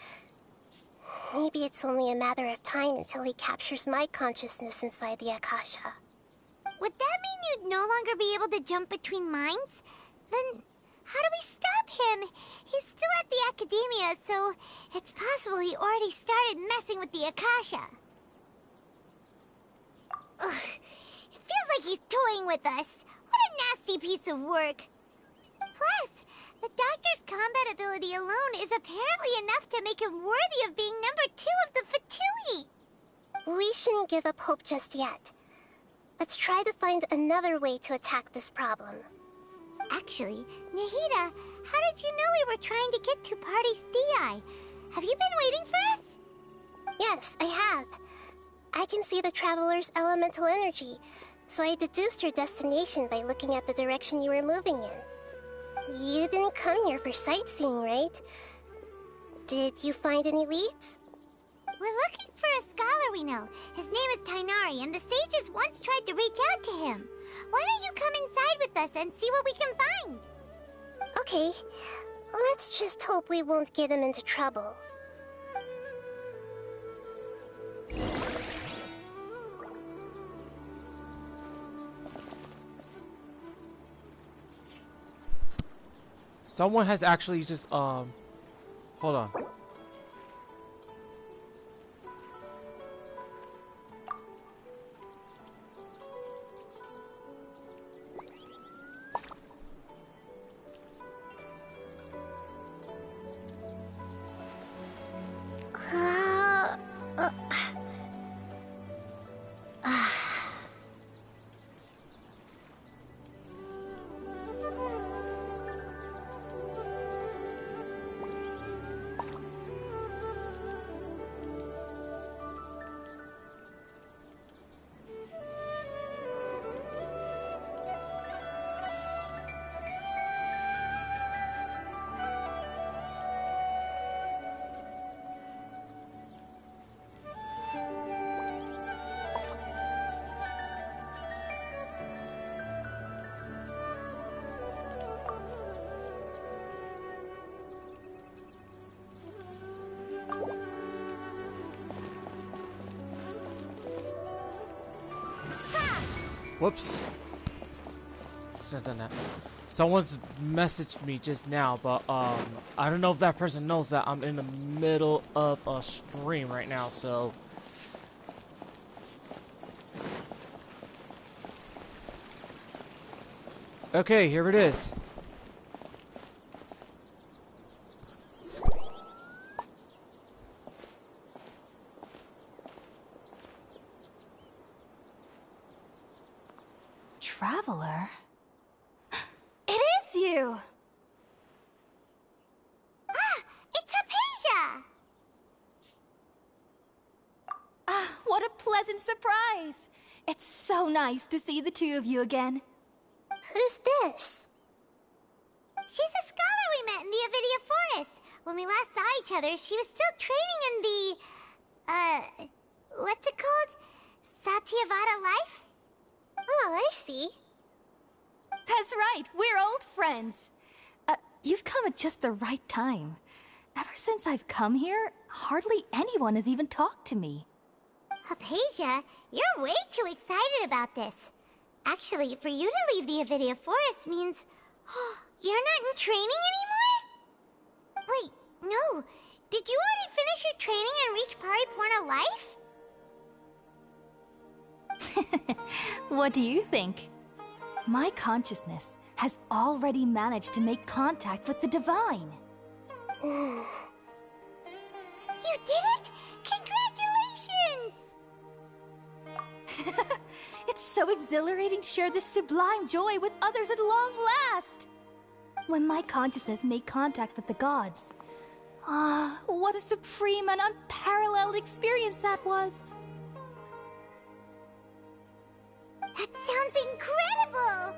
Maybe it's only a matter of time until he captures my consciousness inside the Akasha. Would that mean you'd no longer be able to jump between minds? Then how do we stop him? He's still at the Academia, so it's possible he already started messing with the Akasha. Ugh, it feels like he's toying with us. What a nasty piece of work. Plus, the doctor's combat ability alone is apparently enough to make him worthy of being number 2 of the Fatui. We shouldn't give up hope just yet. Let's try to find another way to attack this problem. Actually, Nahida, how did you know we were trying to get to Party's DI? Have you been waiting for us? Yes, I have. I can see the traveler's elemental energy, so I deduced your destination by looking at the direction you were moving in. You didn't come here for sightseeing, right? Did you find any leads? We're looking for a scholar we know. His name is Tainari, and the sages once tried to reach out to him. Why don't you come inside with us and see what we can find? Okay, let's just hope we won't get him into trouble. Someone has actually just, hold on. Whoops. Should have done that. Someone's messaged me just now, but I don't know if that person knows that I'm in the middle of a stream right now, so okay, here it is. Traveler? It is you! Ah, it's Hypatia! Ah, what a pleasant surprise! It's so nice to see the two of you again. Who's this? She's a scholar we met in the Avidia Forest. When we last saw each other, she was still training in the... what's it called? Satyavada life? Oh, I see. That's right, we're old friends. You've come at just the right time. Ever since I've come here, hardly anyone has even talked to me. Hypatia, you're way too excited about this. Actually, for you to leave the Avidia Forest means... you're not in training anymore? Wait, no. Did you already finish your training and reach Pariporna life? What do you think? My consciousness has already managed to make contact with the divine. You did it! Congratulations! It's so exhilarating to share this sublime joy with others at long last! When my consciousness made contact with the gods, what a supreme and unparalleled experience that was! That sounds incredible!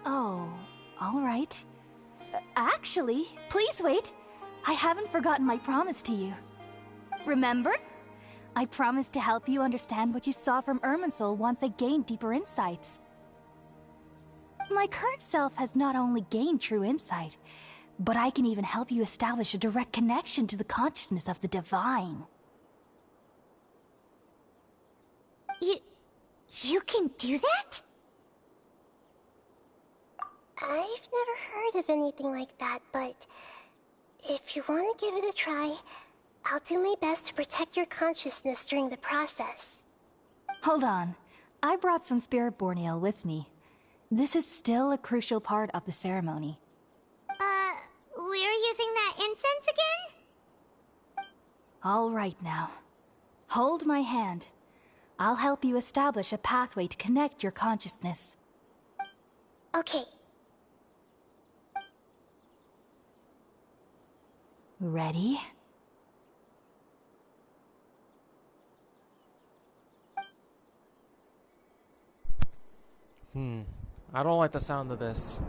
Oh, all right. Actually, please wait. I haven't forgotten my promise to you. Remember? I promised to help you understand what you saw from Irminsul once I gained deeper insights. My current self has not only gained true insight, but I can even help you establish a direct connection to the consciousness of the divine. You can do that? I've never heard of anything like that, but if you want to give it a try, I'll do my best to protect your consciousness during the process. Hold on. I brought some spirit borneal with me. This is still a crucial part of the ceremony. We're using that incense again? All right now. Hold my hand. I'll help you establish a pathway to connect your consciousness. Okay. Ready? I don't like the sound of this.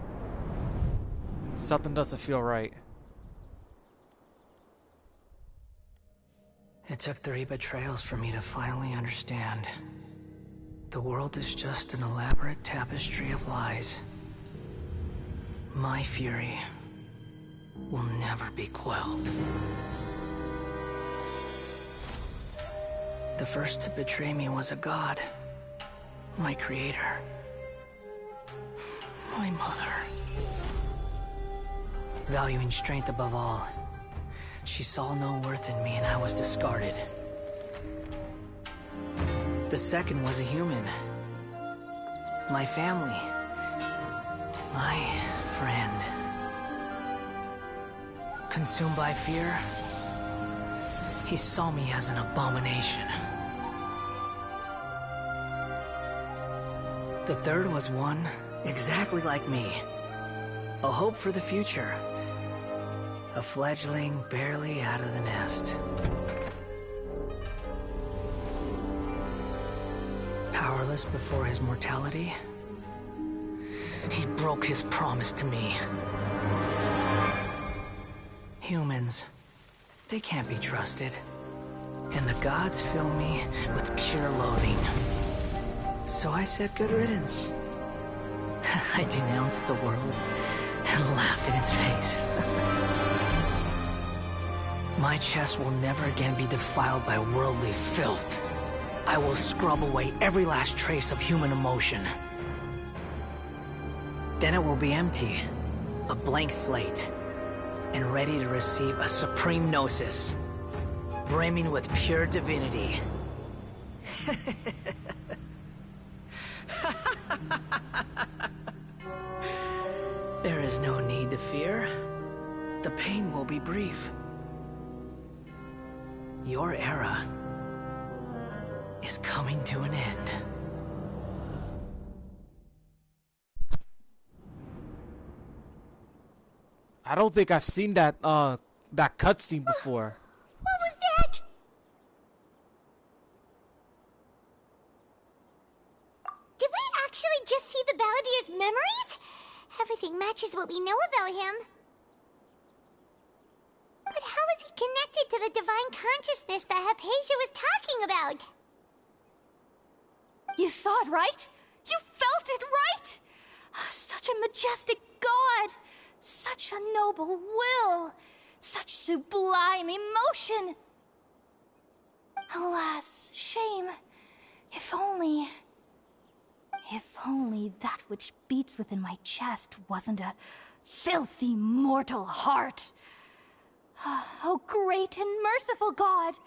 Something doesn't feel right. It took 3 betrayals for me to finally understand. The world is just an elaborate tapestry of lies. My fury will never be quelled. The first to betray me was a god. My creator. My mother. Valuing strength above all, she saw no worth in me and I was discarded. The second was a human. My family. My friend. Consumed by fear, he saw me as an abomination. The third was one exactly like me. A hope for the future. A fledgling barely out of the nest. Powerless before his mortality, he broke his promise to me. Humans, they can't be trusted. And the gods fill me with pure loathing. So I said good riddance. I denounce the world and laugh in its face. My chest will never again be defiled by worldly filth. I will scrub away every last trace of human emotion. Then it will be empty, a blank slate, and ready to receive a supreme gnosis, brimming with pure divinity. There is no need to fear. The pain will be brief. Your era is coming to an end. I don't think I've seen that cutscene before. What was that? Did we actually just see the Balladier's memories? Everything matches what we know about him. But how is he connected to the divine consciousness that Hypatia was talking about? You saw it, right? You felt it, right? Such a majestic god! Such a noble will! Such sublime emotion! Alas, shame. If only that which beats within my chest wasn't a filthy mortal heart. Oh, great and merciful God!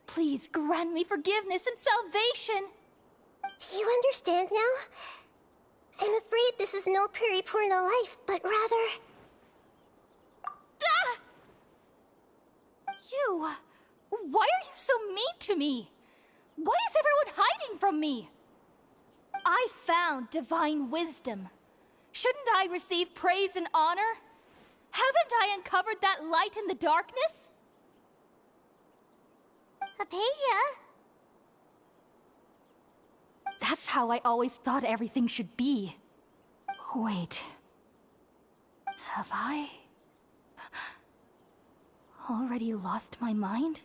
Please grant me forgiveness and salvation! Do you understand now? I'm afraid this is no Purna life, but rather... Ah! You... Why are you so mean to me? Why is everyone hiding from me? I found divine wisdom. Shouldn't I receive praise and honor? Haven't I uncovered that light in the darkness? Hypatia? That's how I always thought everything should be. Wait. Have I... already lost my mind?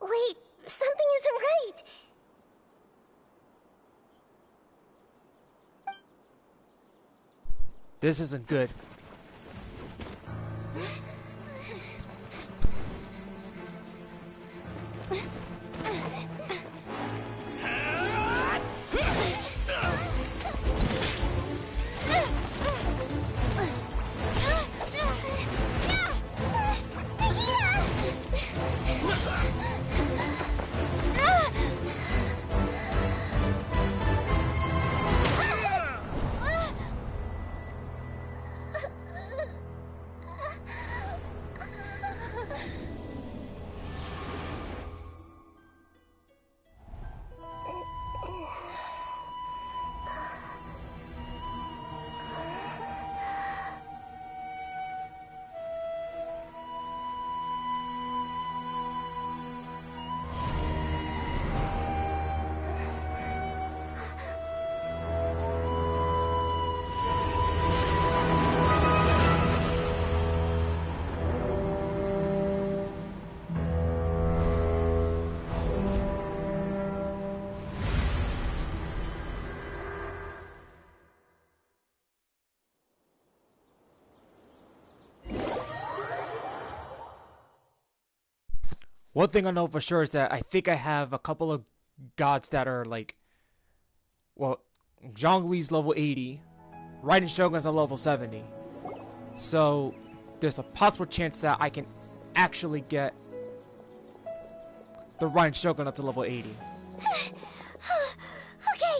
Wait, something isn't right. This isn't good. One thing I know for sure is that I think I have a couple of gods that are like, well, Zhongli's level 80, Raiden Shogun's at level 70. So there's a possible chance that I can actually get the Raiden Shogun up to level 80. Okay,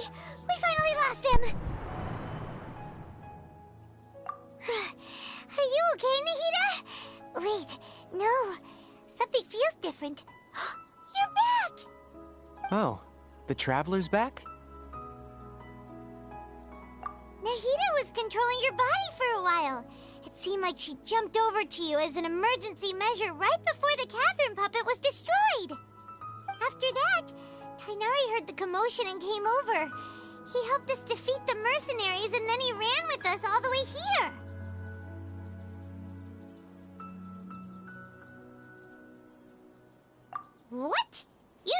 we finally lost him. Are you okay, Nahida? Wait, no. Something feels different. You're back! Oh, the Traveler's back? Nahida was controlling your body for a while. It seemed like she jumped over to you as an emergency measure right before the Catherine puppet was destroyed. After that, Tainari heard the commotion and came over. He helped us defeat the mercenaries and then he ran with us all the way here. What? You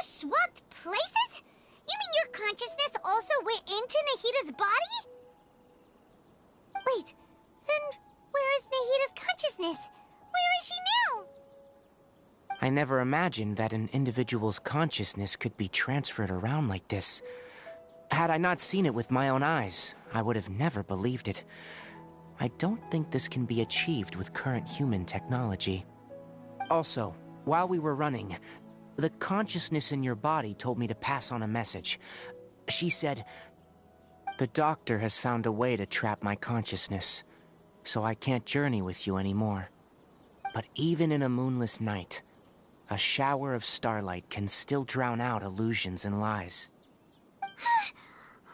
places? You mean your consciousness also went into Nahida's body? Wait, then where is Nahida's consciousness? Where is she now? I never imagined that an individual's consciousness could be transferred around like this. Had I not seen it with my own eyes, I would have never believed it. I don't think this can be achieved with current human technology. Also, while we were running, the consciousness in your body told me to pass on a message. She said, "The doctor has found a way to trap my consciousness, so I can't journey with you anymore. But even in a moonless night, a shower of starlight can still drown out illusions and lies."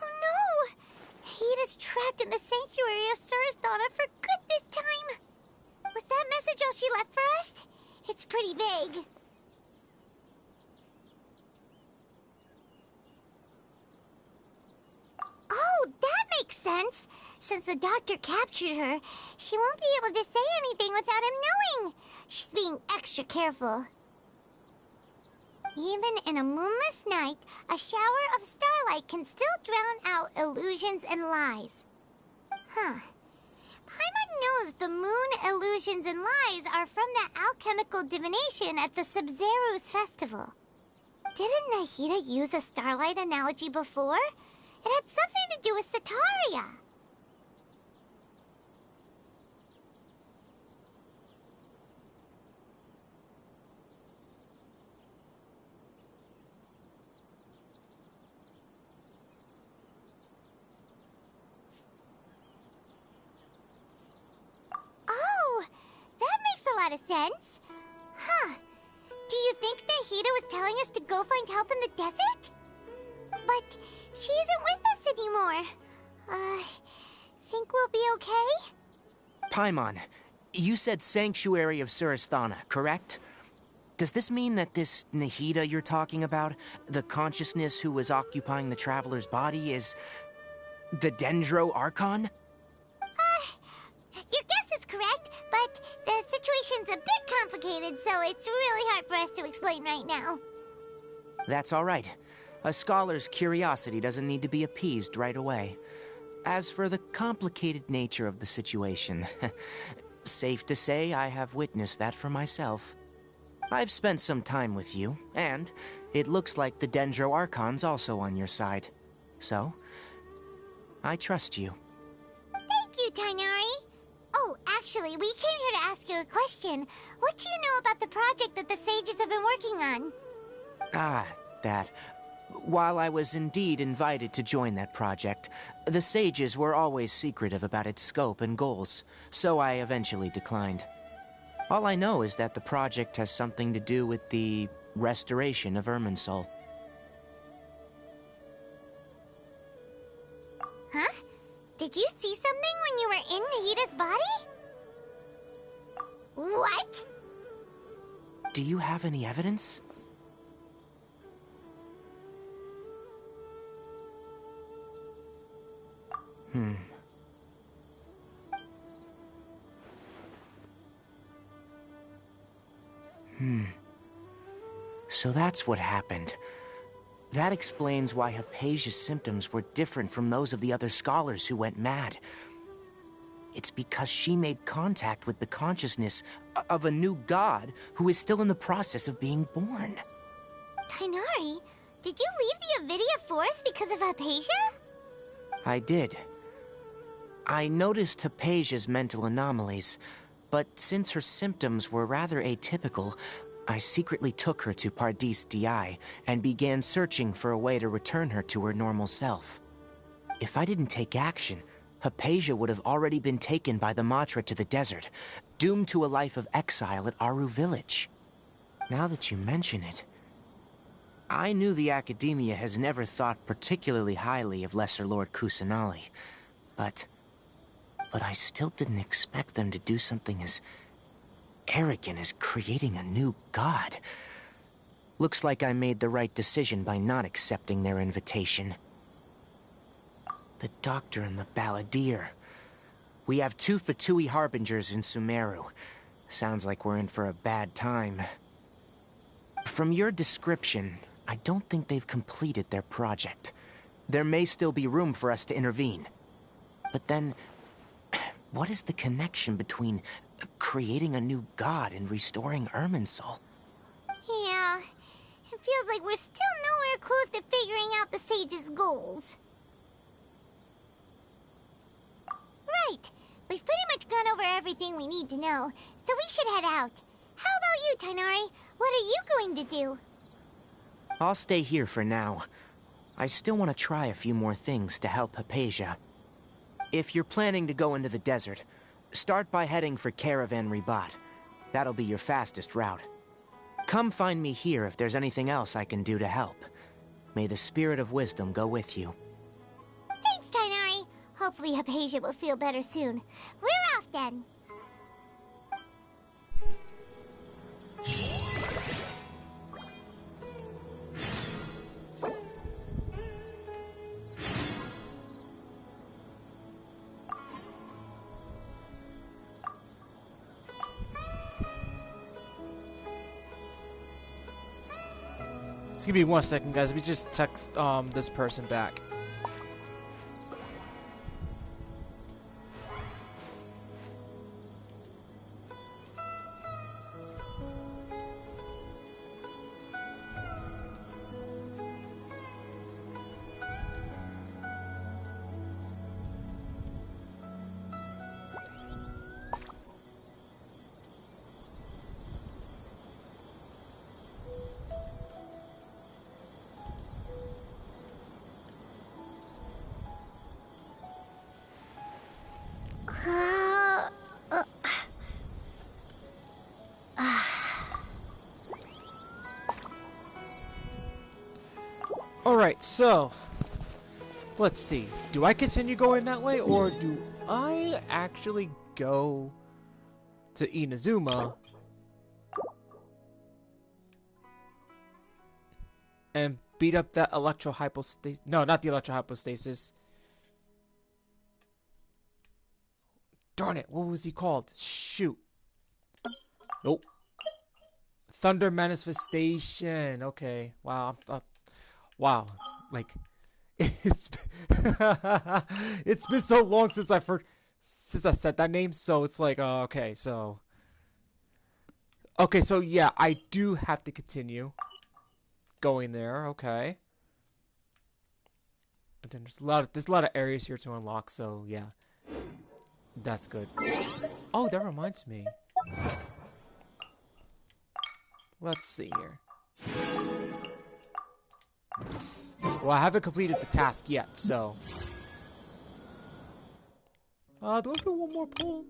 Oh no! Nahida's trapped in the sanctuary of Suristhana for good this time. Was that message all she left for us? It's pretty vague. Oh, that makes sense. Since the doctor captured her, she won't be able to say anything without him knowing. She's being extra careful. Even in a moonless night, a shower of starlight can still drown out illusions and lies. Huh. Paimon knows the moon illusions and lies are from the alchemical divination at the Sub-Zero's festival. Didn't Nahida use a starlight analogy before? It had something to do with Setaria. Oh, that makes a lot of sense. Huh. Do you think Nahida was telling us to go find help in the desert? But she isn't with us anymore. Think we'll be okay? Paimon, you said Sanctuary of Suristhana, correct? Does this mean that this Nahida you're talking about, the consciousness who was occupying the Traveler's body, is the Dendro Archon? Your guess is correct, but the situation's a bit complicated, so it's really hard for us to explain right now. That's all right. A scholar's curiosity doesn't need to be appeased right away. As for the complicated nature of the situation, safe to say I have witnessed that for myself. I've spent some time with you, and it looks like the Dendro Archon's also on your side. So, I trust you. Thank you, Tainari. Oh, actually, we came here to ask you a question. What do you know about the project that the sages have been working on? Ah, that. While I was indeed invited to join that project, the sages were always secretive about its scope and goals, so I eventually declined. All I know is that the project has something to do with the restoration of Irminsul. Huh? Did you see something when you were in Nahida's body? What? Do you have any evidence? So that's what happened. That explains why Hypatia's symptoms were different from those of the other scholars who went mad. It's because she made contact with the consciousness of a new god who is still in the process of being born. Tainari, did you leave the Avidia Forest because of Hypatia? I did. I noticed Hypatia's mental anomalies, but since her symptoms were rather atypical, I secretly took her to Pardis Di and began searching for a way to return her to her normal self. If I didn't take action, Hypatia would have already been taken by the Matra to the desert, doomed to a life of exile at Aru Village. Now that you mention it, I knew the Academia has never thought particularly highly of Lesser Lord Kusanali, but I still didn't expect them to do something as arrogant as creating a new god. Looks like I made the right decision by not accepting their invitation. The Doctor and the Balladeer. We have 2 Fatui Harbingers in Sumeru. Sounds like we're in for a bad time. From your description, I don't think they've completed their project. There may still be room for us to intervene. But then, what is the connection between creating a new god and restoring Irminsul? Yeah, it feels like we're still nowhere close to figuring out the sage's goals. Right. We've pretty much gone over everything we need to know, so we should head out. How about you, Tighnari? What are you going to do? I'll stay here for now. I still want to try a few more things to help Hypatia. If you're planning to go into the desert, start by heading for Caravan Ribat. That'll be your fastest route. Come find me here if there's anything else I can do to help. May the spirit of wisdom go with you. Thanks, Tighnari. Hopefully Hypatia will feel better soon. We're off then. Just give me 1 second, guys. Let me just text this person back. Alright, so let's see. Do I continue going that way, or do I actually go to Inazuma and beat up that electrohypostasis? No, not the electrohypostasis. Darn it, what was he called? Shoot. Nope. Thunder Manifestation. Okay. Wow. Wow. Like, it's been so long since I said that name, so it's like, okay, so yeah, I do have to continue going there. Okay. And then there's a lot of areas here to unlock, so yeah. That's good. Oh, that reminds me. Let's see here. Well, I haven't completed the task yet, so... do I do one more pull?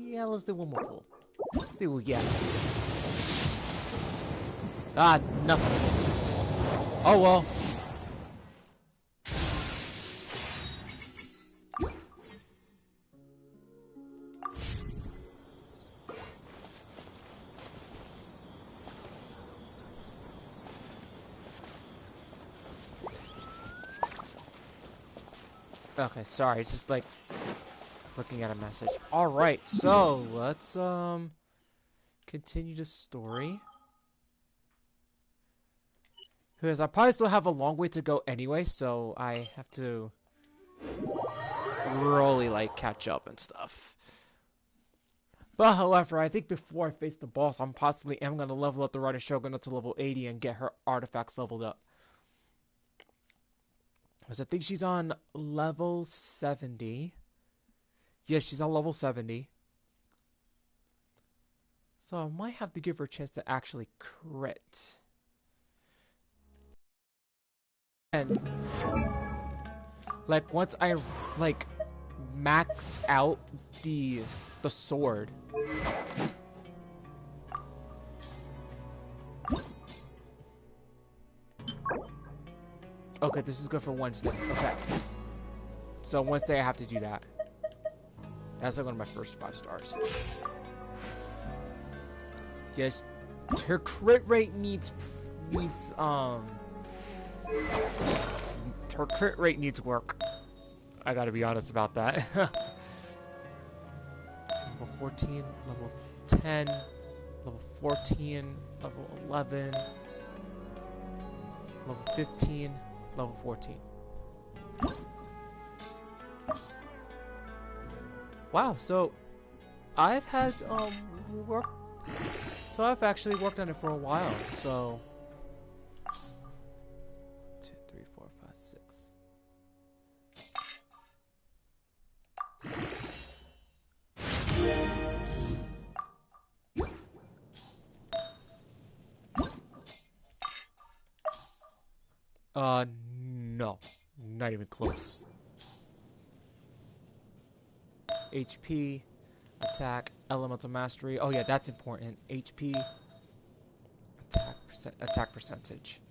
Yeah, let's do one more pull. Let's see what we get. Ah, nothing. Oh, well. Okay, sorry, it's just like looking at a message. Alright, so let's continue the story. Because I probably still have a long way to go anyway, so I have to really like catch up and stuff. But however, I think before I face the boss, I'm possibly gonna level up the Riding Shogun up to level 80 and get her artifacts leveled up. Because I think she's on level 70. Yes, she's on level 70. So I might have to give her a chance to actually crit. And like once I like max out the sword. Okay, this is good for Wednesday. Okay. So Wednesday I have to do that. That's like one of my first 5 stars. Yes, her crit rate needs her crit rate needs work. I gotta be honest about that. Level 14, level 10, level 14, level 11. level 15, level 14. Wow, so I've had work. So I've actually worked on it for a while. So 2, 3, 4, 5, 6. No, not even close. HP, attack, elemental mastery. Oh yeah, that's important. HP, attack percentage.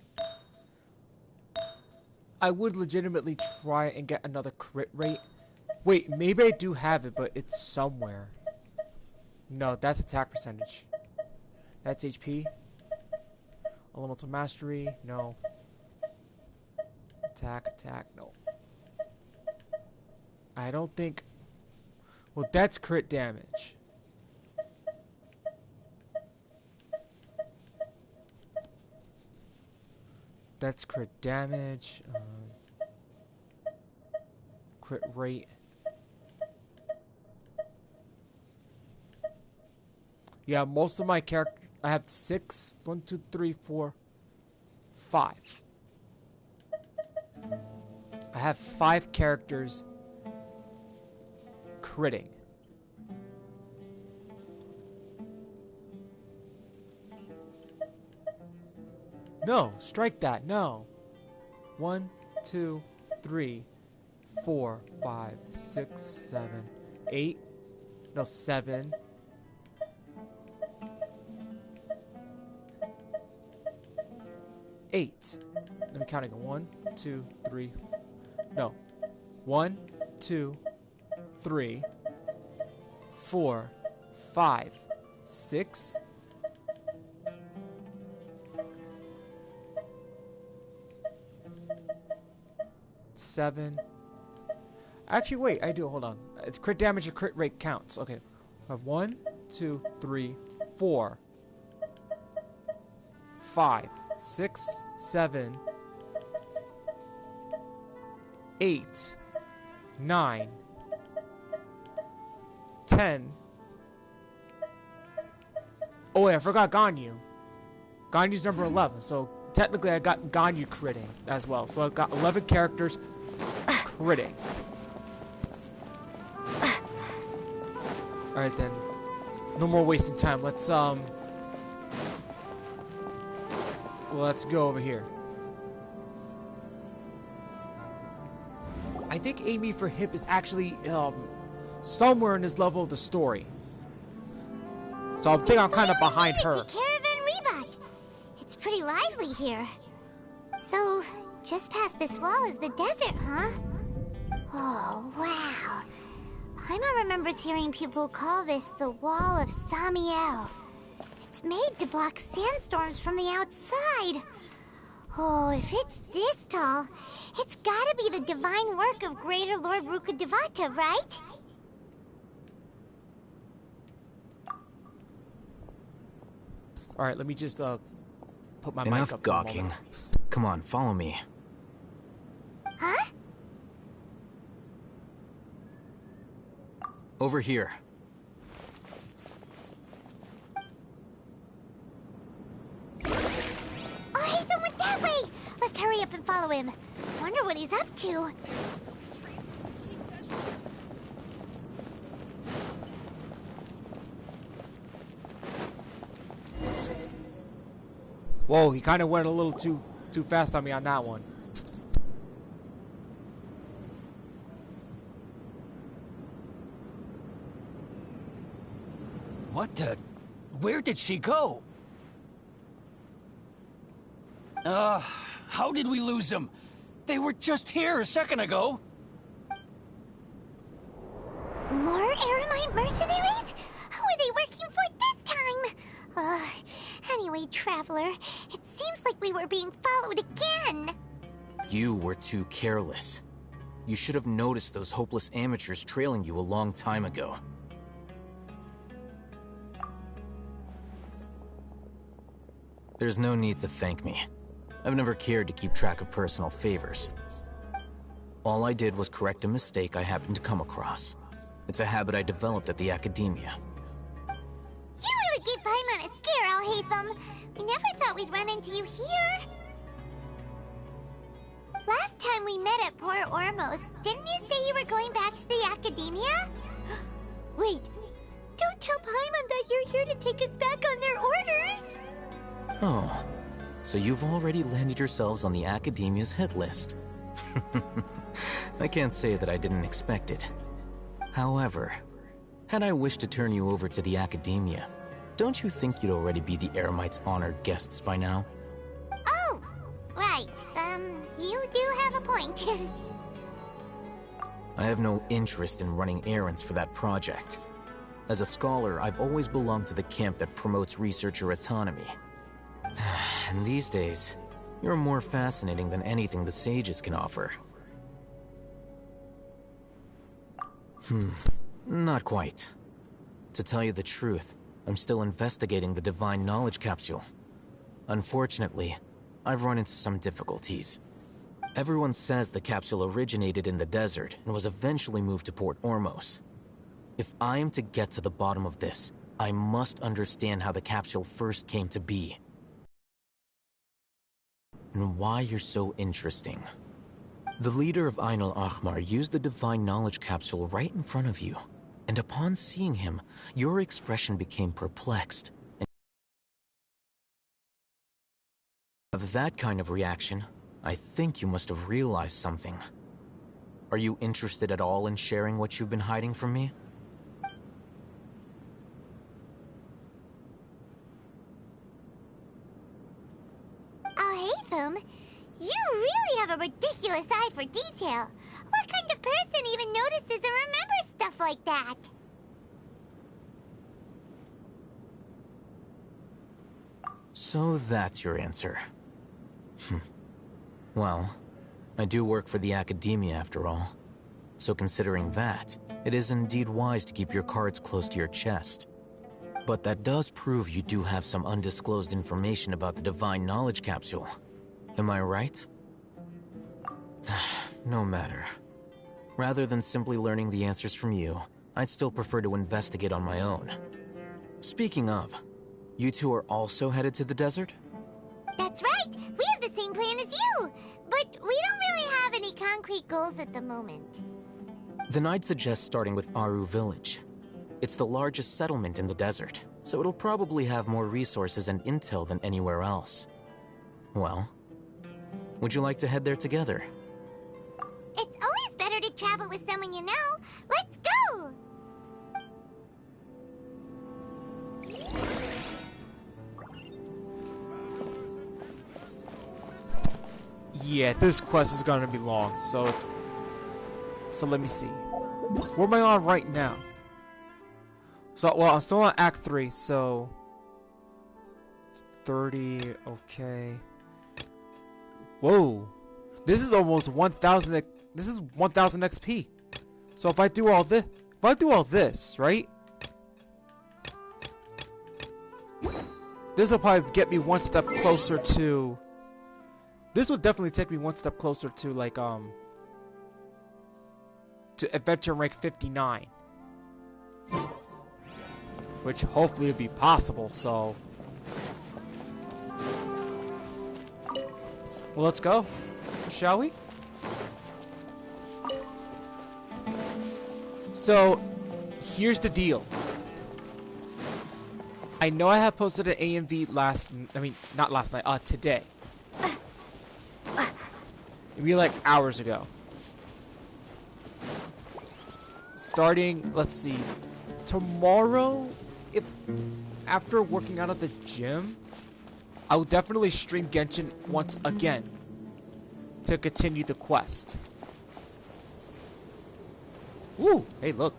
I would legitimately try and get another crit rate. Wait, maybe I do have it, but it's somewhere. No, that's attack percentage. That's HP. Elemental mastery, no. Attack, no. I don't think... Well, that's crit damage. That's crit damage. Crit rate. Yeah, most of my character... I have 6. 1, 2, 3, 4, 5. I have 5 characters critting. No, strike that, no. 1, 2, 3, 4, 5, 6, 7, 8. No, 7. 8. Let me count again. 1, 2, 3. No. 1, 2, 3, 4, 5, 6. 7. Actually, wait. I do. Hold on. Crit damage and crit rate counts. Okay. I have 1, 2, 3, 4, 5, 6, 7, 8, 9, 10. Oh wait, I forgot Ganyu. Ganyu's number 11, so technically I got Ganyu critting as well. So I've got 11 characters critting. Alright then. No more wasting time. Let's go over here. I think Amy for Hip is actually somewhere in this level of the story. So I think I'm kind of behind her. It's a caravan rebut. It's pretty lively here. So, just past this wall is the desert, huh? Oh, wow. Paimon remembers hearing people call this the Wall of Samiel. It's made to block sandstorms from the outside. Oh, if it's this tall, it's gotta be the divine work of Greater Lord Rukkhadevata, right? Alright, let me just put my mic Enough up. gawking. Come on, follow me. Huh? Over here. Oh, Ethan went that way! Let's hurry up and follow him. Wonder what he's up to. Whoa, he kind of went a little too fast on me on that one. What the? Where did she go? How did we lose them? They were just here a second ago. More Aramite mercenaries? Who are they working for this time? Anyway, Traveler, it seems like we were being followed again. You were too careless. You should have noticed those hopeless amateurs trailing you a long time ago. There's no need to thank me. I've never cared to keep track of personal favors. All I did was correct a mistake I happened to come across. It's a habit I developed at the academia. You really gave Paimon a scare, Alhaitham. We never thought we'd run into you here. Last time we met at Port Ormos, didn't you say you were going back to the academia? Wait, don't tell Paimon that you're here to take us back on their orders! Oh, so you've already landed yourselves on the academia's hit list. I can't say that I didn't expect it. However, had I wished to turn you over to the academia, don't you think you'd already be the Eremites' honored guests by now? Oh, right. You do have a point. I have no interest in running errands for that project. As a scholar, I've always belonged to the camp that promotes researcher autonomy. And these days, you're more fascinating than anything the sages can offer. Not quite. To tell you the truth, I'm still investigating the Divine Knowledge Capsule. Unfortunately, I've run into some difficulties. Everyone says the capsule originated in the desert and was eventually moved to Port Ormos. If I am to get to the bottom of this, I must understand how the capsule first came to be. And why you're so interesting. The leader of Ain al-Ahmar used the Divine Knowledge Capsule right in front of you, and upon seeing him, your expression became perplexed. And of that kind of reaction, I think you must have realized something. Are you interested at all in sharing what you've been hiding from me? Alhaitham, you really have a ridiculous eye for detail. What kind of person even notices or remembers stuff like that? So that's your answer. Well, I do work for the academia after all. So considering that, it is indeed wise to keep your cards close to your chest. But that does prove you do have some undisclosed information about the Divine Knowledge Capsule. Am I right? No matter. Rather than simply learning the answers from you, I'd still prefer to investigate on my own. Speaking of, you two are also headed to the desert? That's right! We have the same plan as you! But we don't really have any concrete goals at the moment. Then I'd suggest starting with Aru Village. It's the largest settlement in the desert, so it'll probably have more resources and intel than anywhere else. Well, would you like to head there together? It's always better to travel with someone you know. Let's go! Yeah, this quest is gonna be long, so let me see. What am I on right now? So, well, I'm still on Act 3, so 30, okay. Whoa. This is almost 1,000, this is 1,000 XP. So if I do all this, right? This will probably get me one step closer to... This will definitely take me one step closer to, like, to Adventure Rank 59. Which hopefully will be possible, so... Well, let's go. Shall we? So, here's the deal. I know I have posted an AMV today. Maybe like hours ago. Starting, let's see, tomorrow, if after working out at the gym, I will definitely stream Genshin once again to continue the quest. Woo! Hey, look.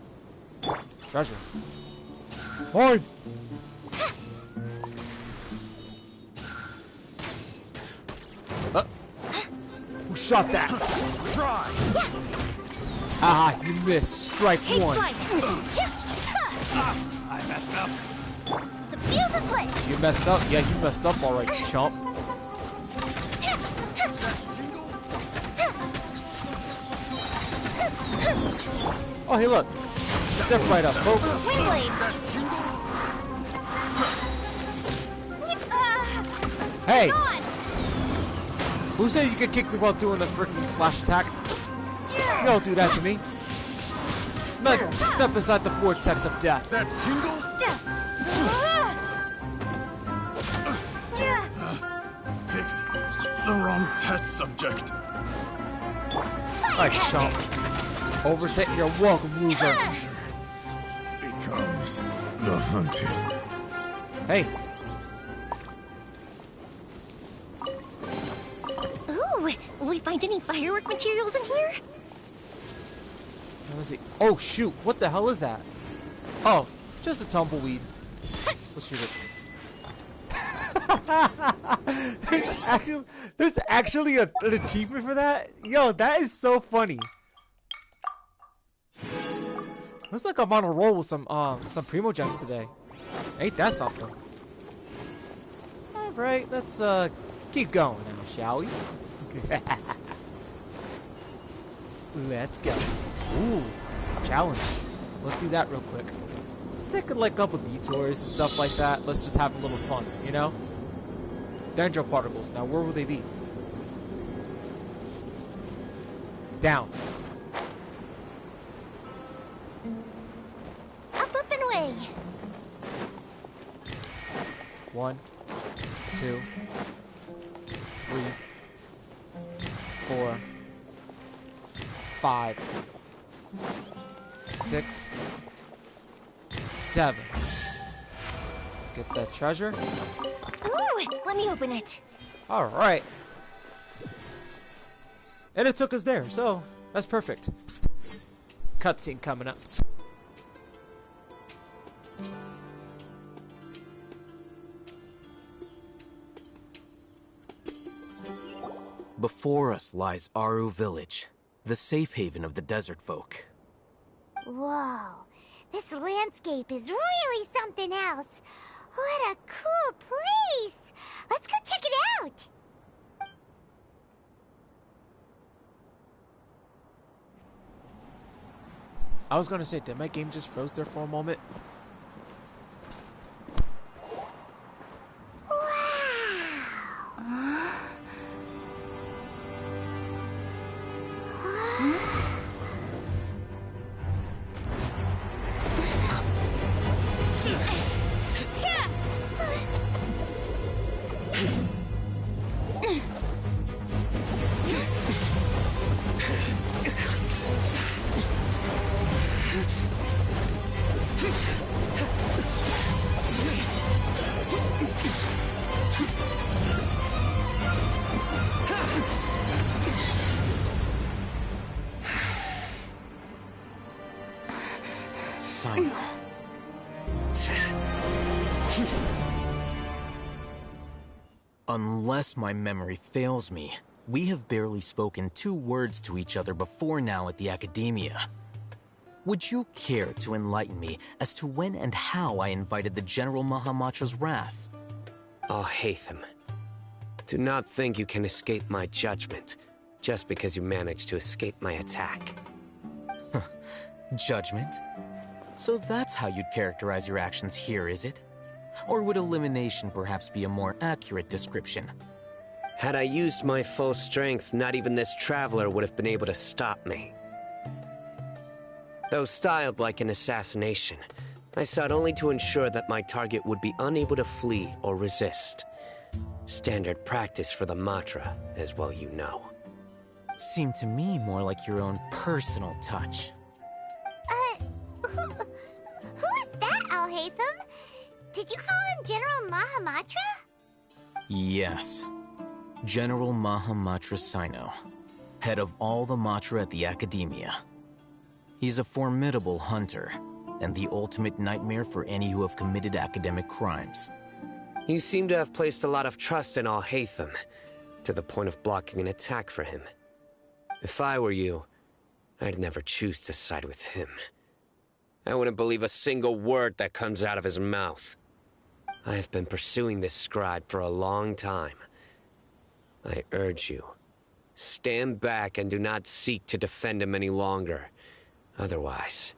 Treasure. Horn! Who shot that? Try! Ah, you missed. Strike one. I messed up. The fuse is lit! You messed up? Yeah, you messed up alright, chump. Oh, hey, look. Step right up, folks. Hey! Who said you could kick me while doing the freaking slash attack? You don't do that to me. Let's step inside the vortex of death. That tingle? Picked the wrong test subject. Alright, chump. Overset, you're welcome, loser. Becomes the hunted. Hey. Ooh, will we find any firework materials in here? Let's see. Oh shoot! What the hell is that? Oh, just a tumbleweed. Let's shoot it. there's actually an achievement for that. Yo, that is so funny. Looks like I'm on a roll with some primo gems today. Ain't that something? All right, let's keep going now, shall we? Let's go. Ooh, challenge. Let's do that real quick. Take like a couple detours and stuff like that. Let's just have a little fun, you know? Dendro particles. Now, where will they be? Down. Up and away. 1, 2, 3, 4, 5, 6, 7. Get that treasure. Ooh, let me open it. All right. And it took us there, so that's perfect. Cutscene coming up. Before us lies Aru Village, the safe haven of the desert folk. Whoa, this landscape is really something else. What a cool place! Let's go check it out! I was gonna say, did my game just froze there for a moment? Unless my memory fails me, we have barely spoken 2 words to each other before now at the Academia. Would you care to enlighten me as to when and how I invited the General Mahamatra's wrath? Oh, Hatham. Do not think you can escape my judgment, just because you managed to escape my attack. Judgment? So that's how you'd characterize your actions here, is it? Or would elimination perhaps be a more accurate description? Had I used my full strength, not even this traveler would have been able to stop me. Though styled like an assassination, I sought only to ensure that my target would be unable to flee or resist. Standard practice for the Matra, as well you know. Seemed to me more like your own personal touch. Who is that, Alhaitham? Did you call him General Mahamatra? Yes. General Mahamatra Sino, head of all the Matra at the Academia. He's a formidable hunter, and the ultimate nightmare for any who have committed academic crimes. You seem to have placed a lot of trust in Alhaitham, to the point of blocking an attack for him. If I were you, I'd never choose to side with him. I wouldn't believe a single word that comes out of his mouth. I have been pursuing this scribe for a long time. I urge you, stand back and do not seek to defend him any longer. Otherwise,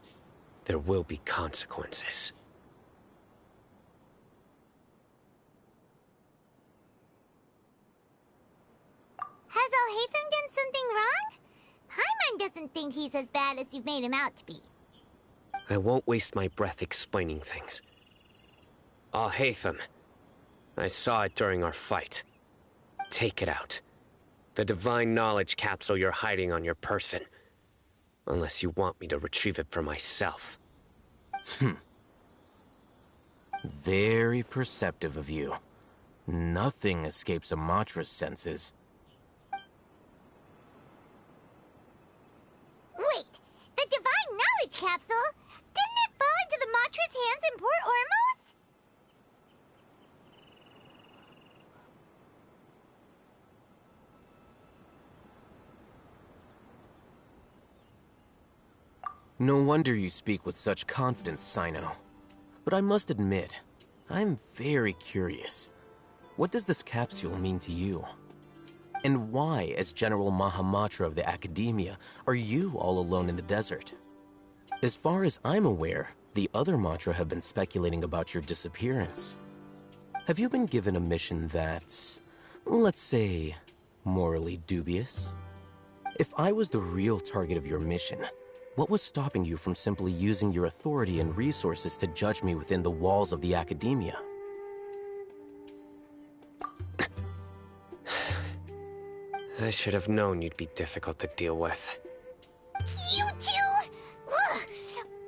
there will be consequences. Has Alhaitham done something wrong? Paimon doesn't think he's as bad as you've made him out to be. I won't waste my breath explaining things. Alhaitham. I saw it during our fight. Take it out. The divine knowledge capsule you're hiding on your person. Unless you want me to retrieve it for myself. Very perceptive of you. Nothing escapes Amatra's senses. Wait, the divine knowledge capsule? Didn't it fall into the Matra's hands in Port Ormos? No wonder you speak with such confidence, Sino. But I must admit, I'm very curious. What does this capsule mean to you? And why, as General Mahamatra of the Academia, are you all alone in the desert? As far as I'm aware, the other Matra have been speculating about your disappearance. Have you been given a mission that's, let's say, morally dubious? If I was the real target of your mission, what was stopping you from simply using your authority and resources to judge me within the walls of the Academia? I should have known you'd be difficult to deal with. You two? Ugh!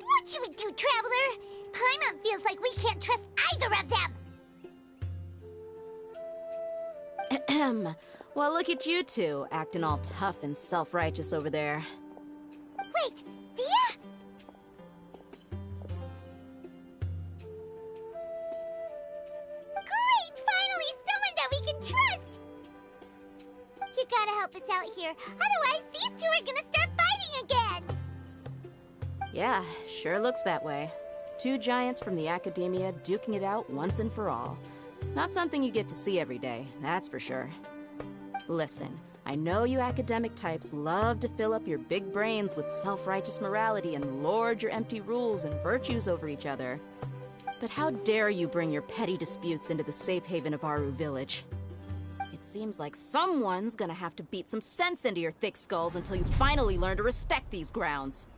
What you would do, Traveler? Paimon feels like we can't trust either of them! Ahem. Well, look at you two, acting all tough and self-righteous over there. Wait, Dia? Great! Finally, someone that we can trust! You gotta help us out here, otherwise these two are gonna start fighting again! Yeah, sure looks that way. Two giants from the Academia duking it out once and for all. Not something you get to see every day, that's for sure. Listen, I know you academic types love to fill up your big brains with self-righteous morality and lord your empty rules and virtues over each other. But how dare you bring your petty disputes into the safe haven of Aru Village? It seems like someone's gonna have to beat some sense into your thick skulls until you finally learn to respect these grounds.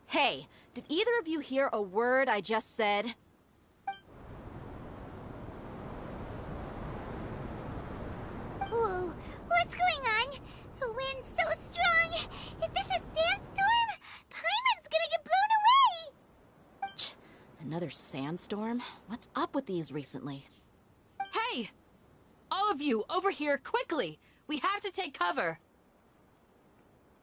Hey, did either of you hear a word I just said? Whoa, what's going on? The wind's so strong! Is this a sandstorm? Paimon's gonna get blown away! Another sandstorm? What's up with these recently? Hey! All of you, over here, quickly! We have to take cover!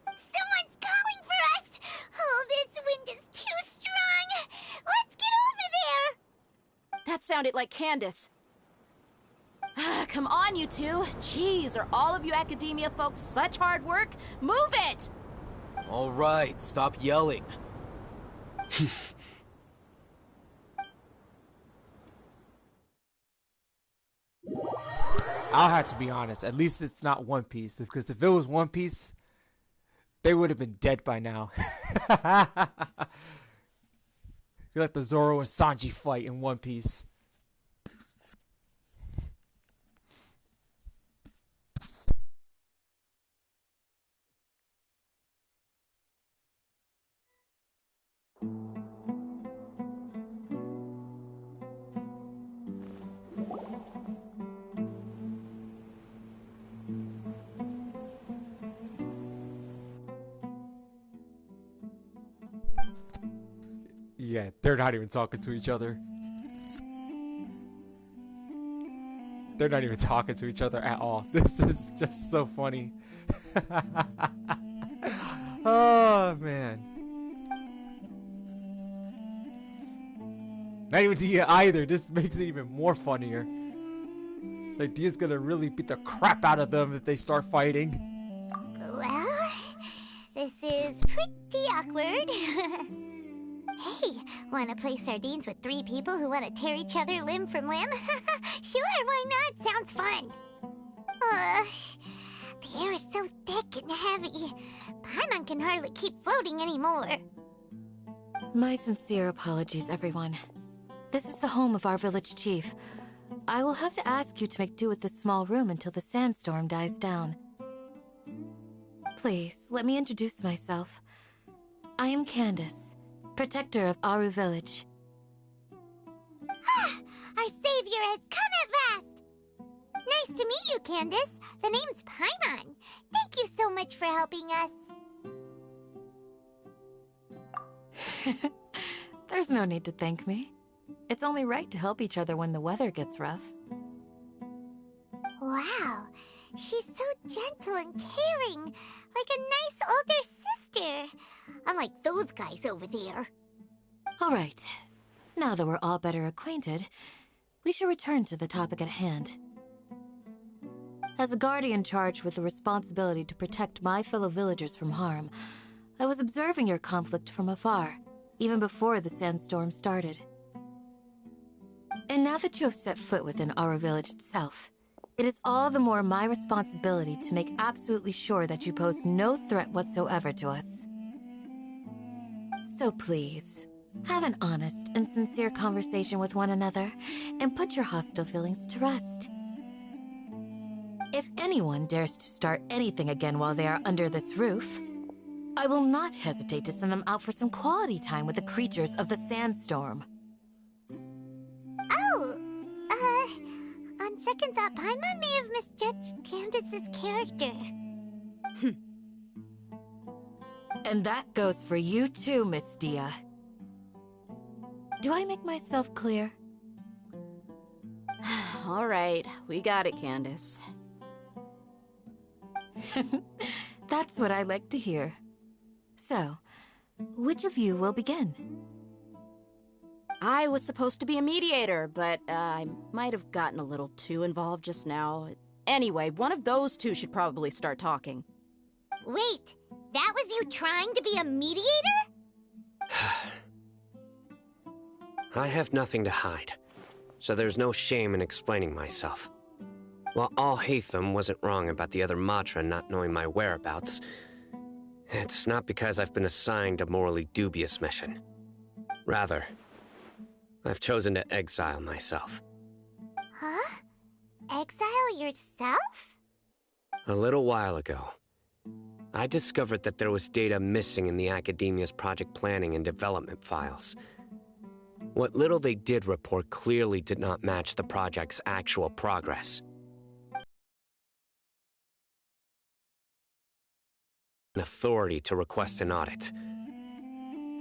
Someone's calling for us! Oh, this wind is too strong! Let's get over there! That sounded like Candace. Come on, you two. Jeez, are all of you Academia folks such hard work? Move it! All right, stop yelling. I'll have to be honest. At least it's not One Piece, because if it was One Piece, they would have been dead by now. You're like the Zoro and Sanji fight in One Piece. Yeah, they're not even talking to each other. They're not even talking to each other at all. This is just so funny. Oh, man. Not even Dia either. This makes it even more funnier. Like, Dia's gonna really beat the crap out of them if they start fighting. Well, this is pretty awkward. Hey, wanna play sardines with 3 people who wanna tear each other limb from limb? Sure, why not? Sounds fun. The air is so thick and heavy. Paimon can hardly keep floating anymore. My sincere apologies, everyone. This is the home of our village chief. I will have to ask you to make do with this small room until the sandstorm dies down. Please, let me introduce myself. I am Candace, protector of Aru Village. Our savior has come at last! Nice to meet you, Candace. The name's Paimon. Thank you so much for helping us. There's no need to thank me. It's only right to help each other when the weather gets rough. Wow, she's so gentle and caring, like a nice older sister. Unlike those guys over there. All right. Now that we're all better acquainted, we should return to the topic at hand. As a guardian charged with the responsibility to protect my fellow villagers from harm, I was observing your conflict from afar, even before the sandstorm started. And now that you have set foot within our village itself, it is all the more my responsibility to make absolutely sure that you pose no threat whatsoever to us. So please, have an honest and sincere conversation with one another, and put your hostile feelings to rest. If anyone dares to start anything again while they are under this roof, I will not hesitate to send them out for some quality time with the creatures of the sandstorm. Oh, on second thought, Paimon may have misjudged Candace's character. And that goes for you too, Miss Dia. Do I make myself clear? All right, we got it, Candace. That's what I like to hear. So, which of you will begin? I was supposed to be a mediator, but I might have gotten a little too involved just now. Anyway, one of those two should probably start talking. Wait, that was you trying to be a mediator? I have nothing to hide, so there's no shame in explaining myself. While Alhaitham wasn't wrong about the other Matra not knowing my whereabouts, it's not because I've been assigned a morally dubious mission. Rather, I've chosen to exile myself. Huh? Exile yourself? A little while ago, I discovered that there was data missing in the Academia's project planning and development files. What little they did report clearly did not match the project's actual progress. An authority to request an audit.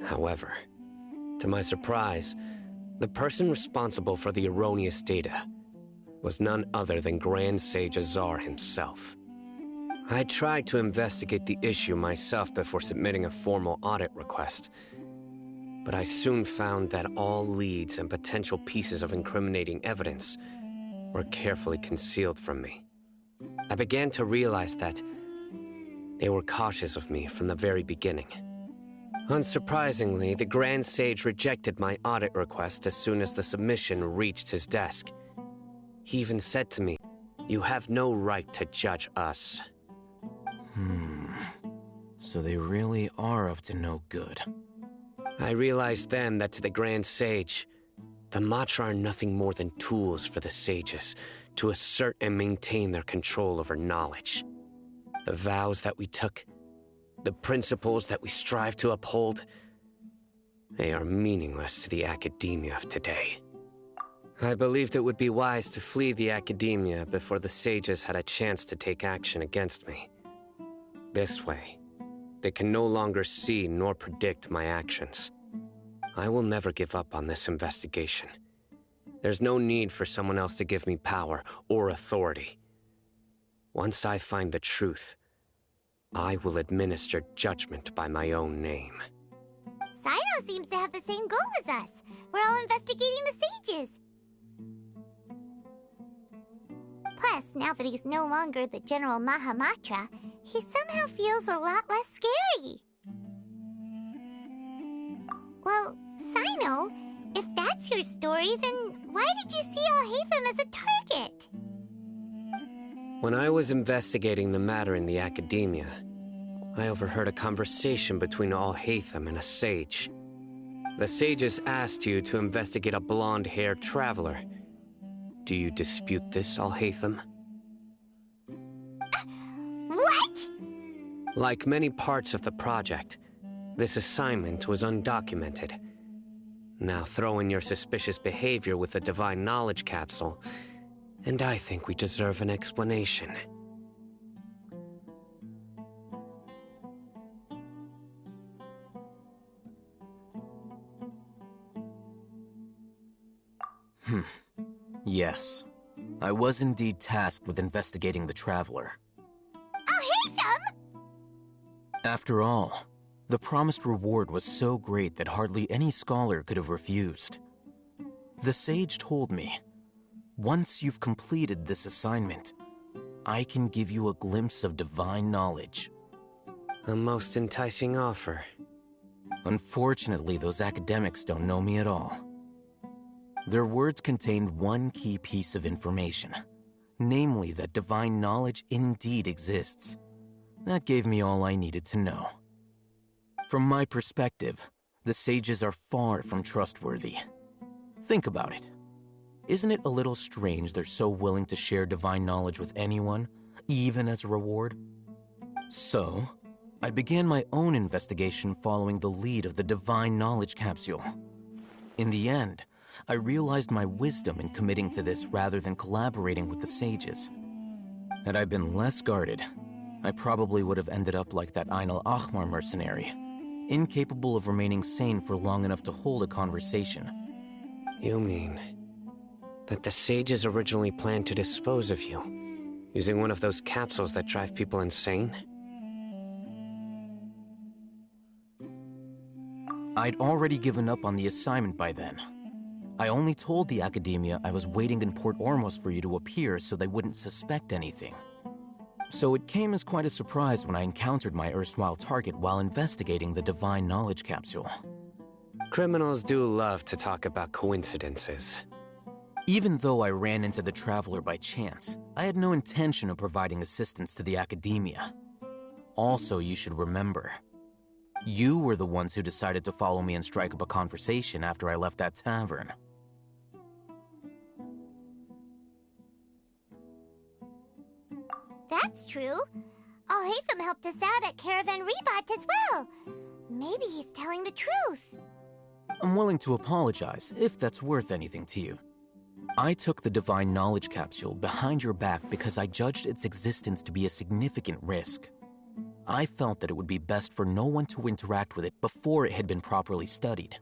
However, to my surprise, the person responsible for the erroneous data was none other than Grand Sage Azar himself. I tried to investigate the issue myself before submitting a formal audit request, but I soon found that all leads and potential pieces of incriminating evidence were carefully concealed from me. I began to realize that they were cautious of me from the very beginning. Unsurprisingly, the Grand Sage rejected my audit request as soon as the submission reached his desk. He even said to me, "You have no right to judge us." So they really are up to no good. I realized then that to the Grand Sage, the Matra are nothing more than tools for the sages to assert and maintain their control over knowledge. The vows that we took, the principles that we strive to uphold, they are meaningless to the Academia of today. I believed it would be wise to flee the Academia before the sages had a chance to take action against me. This way, they can no longer see nor predict my actions. I will never give up on this investigation. There's no need for someone else to give me power or authority. Once I find the truth, I will administer judgment by my own name. Saito seems to have the same goal as us. We're all investigating the sages. Plus, now that he's no longer the General Mahamatra, he somehow feels a lot less scary. Well, know. If that's your story, then why did you see Alhaitham as a target? When I was investigating the matter in the academia, I overheard a conversation between Alhaitham and a sage. The sages asked you to investigate a blonde-haired traveler. Do you dispute this, Alhaitham? What? Like many parts of the project, this assignment was undocumented. Now throw in your suspicious behavior with the Divine Knowledge Capsule, and I think we deserve an explanation. Yes. I was indeed tasked with investigating the Traveler. Alhaitham! After all, the promised reward was so great that hardly any scholar could have refused. The sage told me, once you've completed this assignment, I can give you a glimpse of divine knowledge. A most enticing offer. Unfortunately, those academics don't know me at all. Their words contained one key piece of information, namely that divine knowledge indeed exists. That gave me all I needed to know. From my perspective, the sages are far from trustworthy. Think about it. Isn't it a little strange they're so willing to share divine knowledge with anyone, even as a reward? So, I began my own investigation following the lead of the Divine Knowledge Capsule. In the end, I realized my wisdom in committing to this rather than collaborating with the sages. Had I been less guarded, I probably would have ended up like that Ain al-Ahmar mercenary, incapable of remaining sane for long enough to hold a conversation. You mean that the sages originally planned to dispose of you, using one of those capsules that drive people insane? I'd already given up on the assignment by then. I only told the Academia I was waiting in Port Ormos for you to appear so they wouldn't suspect anything. So it came as quite a surprise when I encountered my erstwhile target while investigating the Divine Knowledge Capsule. Criminals do love to talk about coincidences. Even though I ran into the Traveler by chance, I had no intention of providing assistance to the Academia. Also, you should remember, you were the ones who decided to follow me and strike up a conversation after I left that tavern. That's true. Alhaitham helped us out at Caravan Rebat as well. Maybe he's telling the truth. I'm willing to apologize, if that's worth anything to you. I took the Divine Knowledge Capsule behind your back because I judged its existence to be a significant risk. I felt that it would be best for no one to interact with it before it had been properly studied.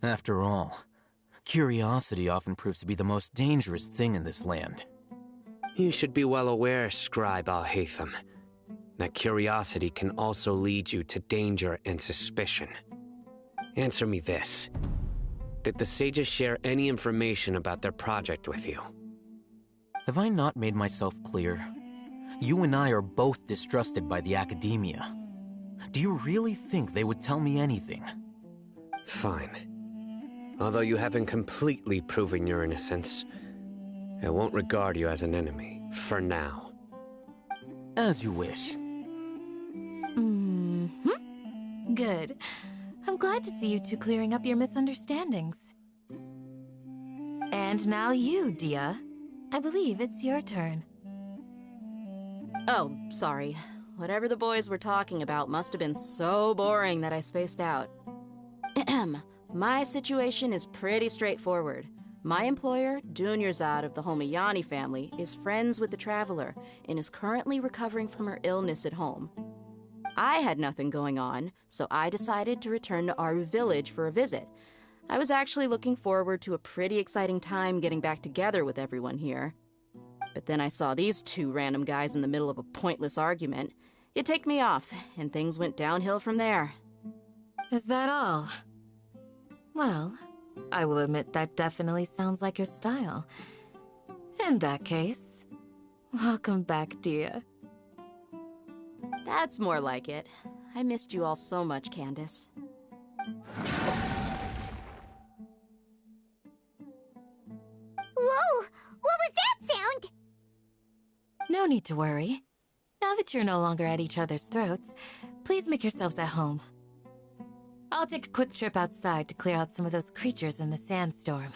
After all, curiosity often proves to be the most dangerous thing in this land. You should be well aware, Scribe Alhaitham, that curiosity can also lead you to danger and suspicion. Answer me this. Did the sages share any information about their project with you? Have I not made myself clear? You and I are both distrusted by the Academia. Do you really think they would tell me anything? Fine. Although you haven't completely proven your innocence, I won't regard you as an enemy, for now. As you wish. Good. I'm glad to see you two clearing up your misunderstandings. And now you, Dia. I believe it's your turn. Oh, sorry. Whatever the boys were talking about must have been so boring that I spaced out. My situation is pretty straightforward. My employer, Dunyarzad of the Homayani family, is friends with the Traveler and is currently recovering from her illness at home. I had nothing going on, so I decided to return to Aru Village for a visit. I was actually looking forward to a pretty exciting time getting back together with everyone here. But then I saw these two random guys in the middle of a pointless argument. It ticked me off, and things went downhill from there. Is that all? Well, I will admit that definitely sounds like your style. In that case, welcome back, Dia. That's more like it. I missed you all so much, Candace. need to worry. Now that you're no longer at each other's throats, please make yourselves at home. I'll take a quick trip outside to clear out some of those creatures in the sandstorm.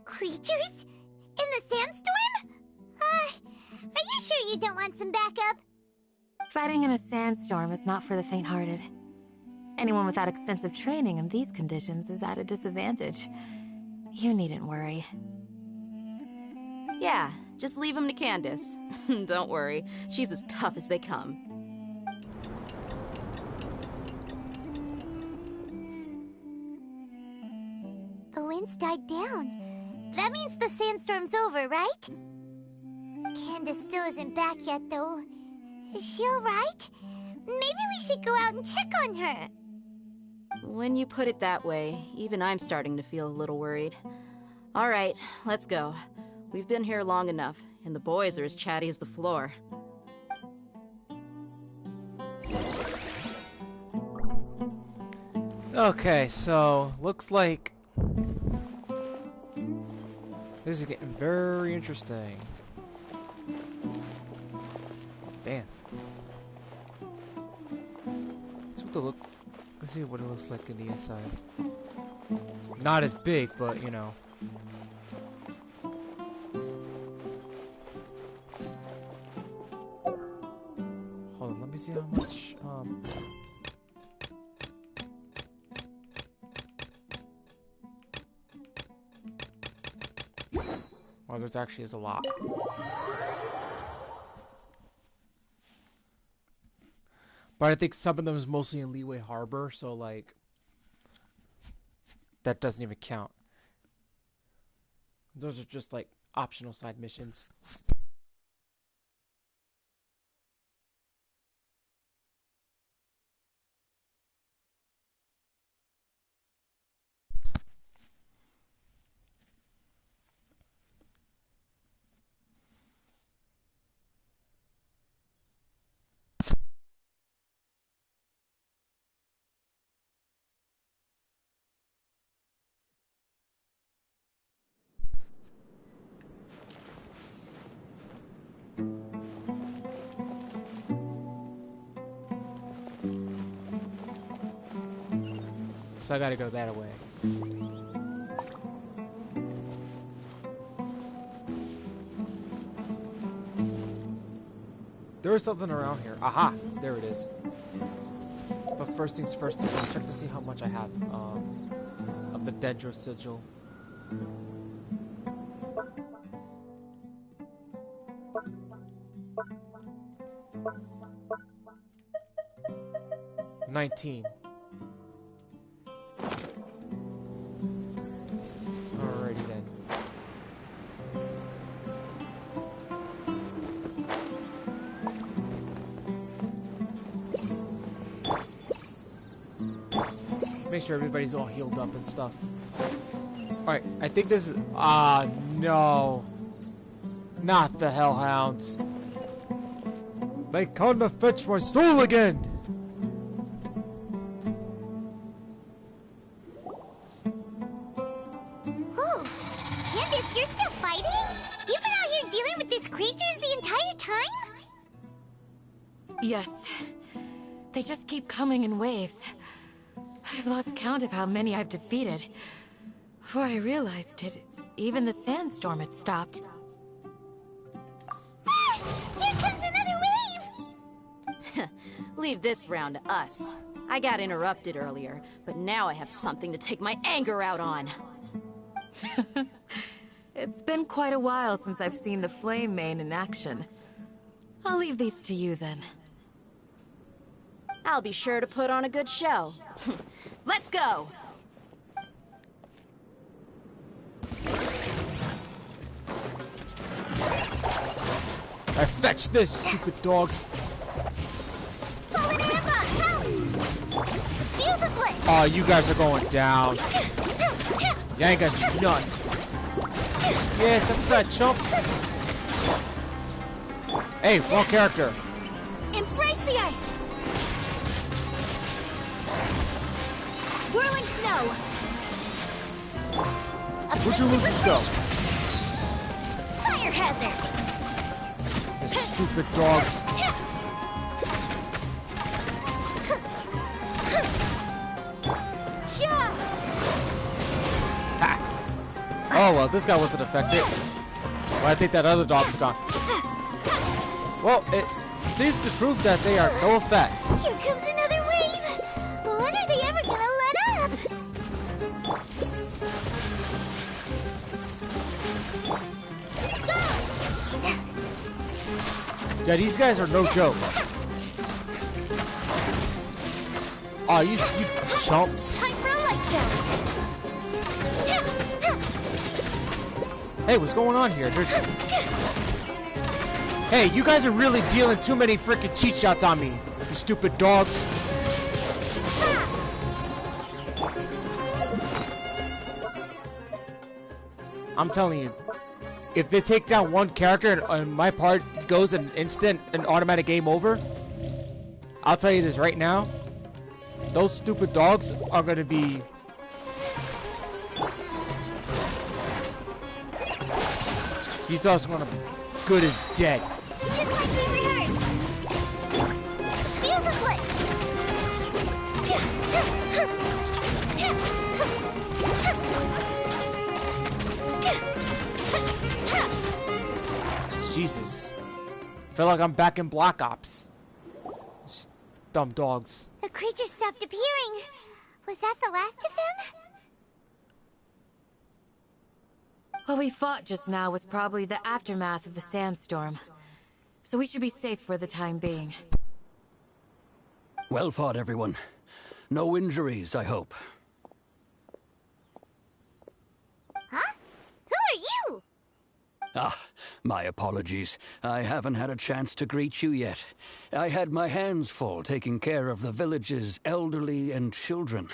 Creatures? In the sandstorm? Are you sure you don't want some backup? Fighting in a sandstorm is not for the faint-hearted. Anyone without extensive training in these conditions is at a disadvantage. You needn't worry. Yeah, just leave him to Candace. Don't worry, she's as tough as they come. The wind's died down. That means the sandstorm's over, right? Candace still isn't back yet, though. Is she alright? Maybe we should go out and check on her. When you put it that way, even I'm starting to feel a little worried. All right, let's go. We've been here long enough, and the boys are as chatty as the floor. Okay, so looks like this is getting very interesting. Damn. Let's see what it looks like in the inside. It's not as big, but you know. Hold on, let me see how much well, there's actually is a lot. But I think some of them is mostly in Leeway Harbor, so like that doesn't even count. Those are just like optional side missions. So I gotta go that way. There is something around here. Aha! There it is. But first things first, let's check to see how much I have of the Dendro Sigil. $19. Alrighty then. Make sure everybody's all healed up and stuff. Alright, I think this is... no. Not the Hellhounds. They come to fetch my soul again! Candace, you're still fighting? You've been out here dealing with these creatures the entire time? Yes. They just keep coming in waves. I've lost count of how many I've defeated. Before I realized it, even the sandstorm had stopped. Here comes another wave! Leave this round to us. I got interrupted earlier, but now I have something to take my anger out on. It's been quite a while since I've seen the Flame Mane in action. I'll leave these to you then. I'll be sure to put on a good show. Let's go! I fetch this, stupid dogs! Oh, you guys are going down. You ain't gonna do nothing. Yeah, step aside, chumps. Hey, wrong character. Embrace the ice! Whirling snow! Where'd your losers go? Fire hazard! stupid dogs. Oh, well, this guy wasn't affected. Well, I think that other dog's gone. Well, it seems to prove that they are no effect. Here comes another wave! When are they ever gonna let up? Yeah, these guys are no joke. Oh, you chumps. Time for a light show! Hey, what's going on here? Hey, you guys are really dealing too many freaking cheat shots on me, you stupid dogs. I'm telling you, if they take down one character and my part goes an instant and automatic game over, I'll tell you this right now, those stupid dogs are gonna be... These dogs are gonna be good as dead. Just like we rehearsed! Fuse is lit! Jesus. Feel like I'm back in Black Ops. Dumb dogs. The creature stopped appearing. Was that the last of them? What we fought just now was probably the aftermath of the sandstorm. So we should be safe for the time being. Well fought, everyone. No injuries, I hope. Huh? Who are you? Ah, my apologies. I haven't had a chance to greet you yet. I had my hands full taking care of the village's elderly and children.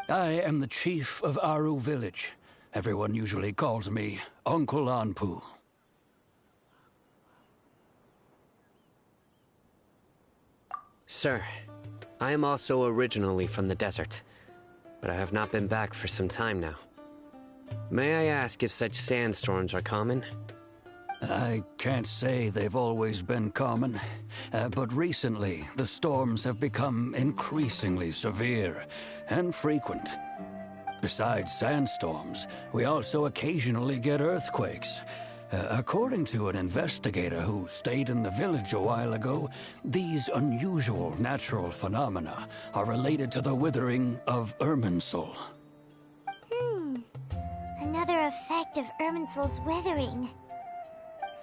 I am the chief of Aru village. Everyone usually calls me Uncle Anpu. Sir, I am also originally from the desert, but I have not been back for some time now. May I ask if such sandstorms are common? I can't say they've always been common, but recently the storms have become increasingly severe and frequent. Besides sandstorms, we also occasionally get earthquakes. According to an investigator who stayed in the village a while ago, these unusual natural phenomena are related to the withering of Irminsul. Another effect of Irminsul's withering.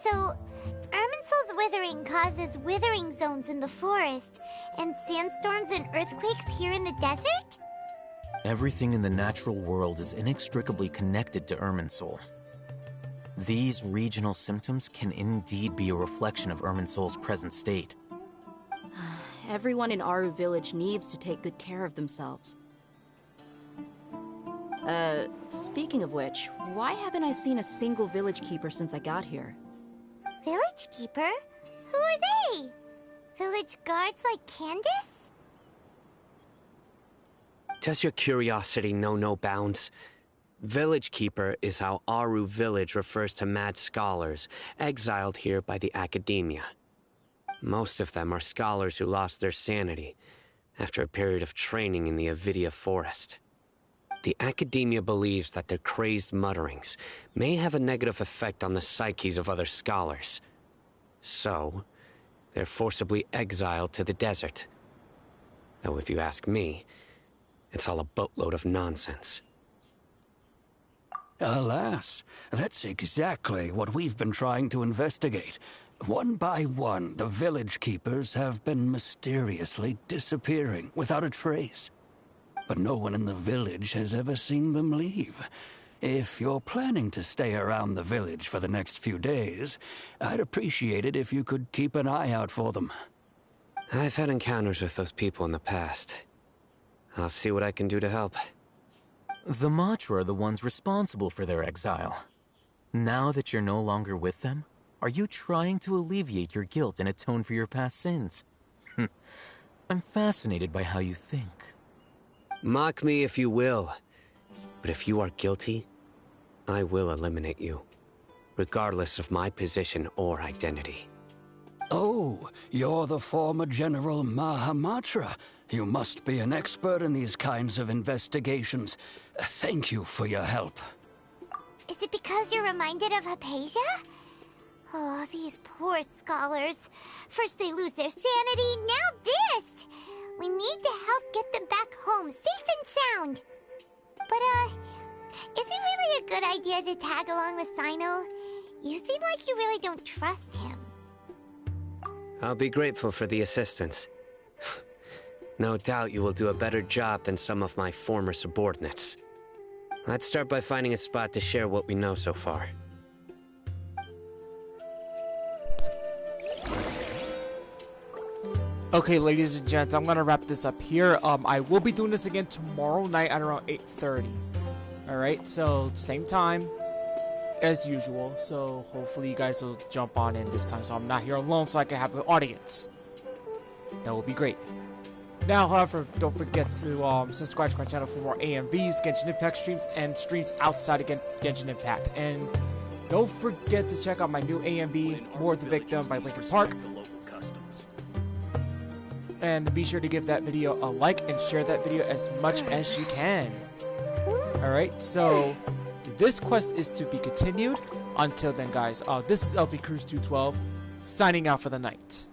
So, Irminsul's withering causes withering zones in the forest, and sandstorms and earthquakes here in the desert? Everything in the natural world is inextricably connected to Irminsul. These regional symptoms can indeed be a reflection of Irminsul's present state. Everyone in Aru village needs to take good care of themselves. Speaking of which, why haven't I seen a single village keeper since I got here? Village keeper? Who are they? Village guards like Candace? Does your curiosity know no bounds? Village Keeper is how Aru village refers to mad scholars exiled here by the Academia. Most of them are scholars who lost their sanity after a period of training in the Avidia forest. The Academia believes that their crazed mutterings may have a negative effect on the psyches of other scholars. So, they're forcibly exiled to the desert. Though if you ask me, it's all a boatload of nonsense. Alas, that's exactly what we've been trying to investigate. One by one, the village keepers have been mysteriously disappearing without a trace. But no one in the village has ever seen them leave. If you're planning to stay around the village for the next few days, I'd appreciate it if you could keep an eye out for them. I've had encounters with those people in the past. I'll see what I can do to help. The Matra are the ones responsible for their exile. Now that you're no longer with them, are you trying to alleviate your guilt and atone for your past sins? I'm fascinated by how you think. Mock me if you will, but if you are guilty, I will eliminate you. regardless of my position or identity. Oh, you're the former General Mahamatra. You must be an expert in these kinds of investigations. Thank you for your help. Is it because you're reminded of Hypatia? Oh, these poor scholars. First they lose their sanity, now this! We need to help get them back home, safe and sound. But, is it really a good idea to tag along with Sino? You seem like you really don't trust him. I'll be grateful for the assistance. No doubt you will do a better job than some of my former subordinates. Let's start by finding a spot to share what we know so far. Okay, ladies and gents, I'm gonna wrap this up here. I will be doing this again tomorrow night at around 8:30. Alright, so same time as usual. So hopefully you guys will jump on in this time so I'm not here alone so I can have an audience. That would be great. Now, however, don't forget to subscribe to my channel for more AMVs, Genshin Impact streams, and streams outside of Genshin Impact. And don't forget to check out my new AMV, More the Victim by Linkin Park. And be sure to give that video a like and share that video as much as you can. Alright, so this quest is to be continued. Until then, guys, this is LP Cruise 212, signing out for the night.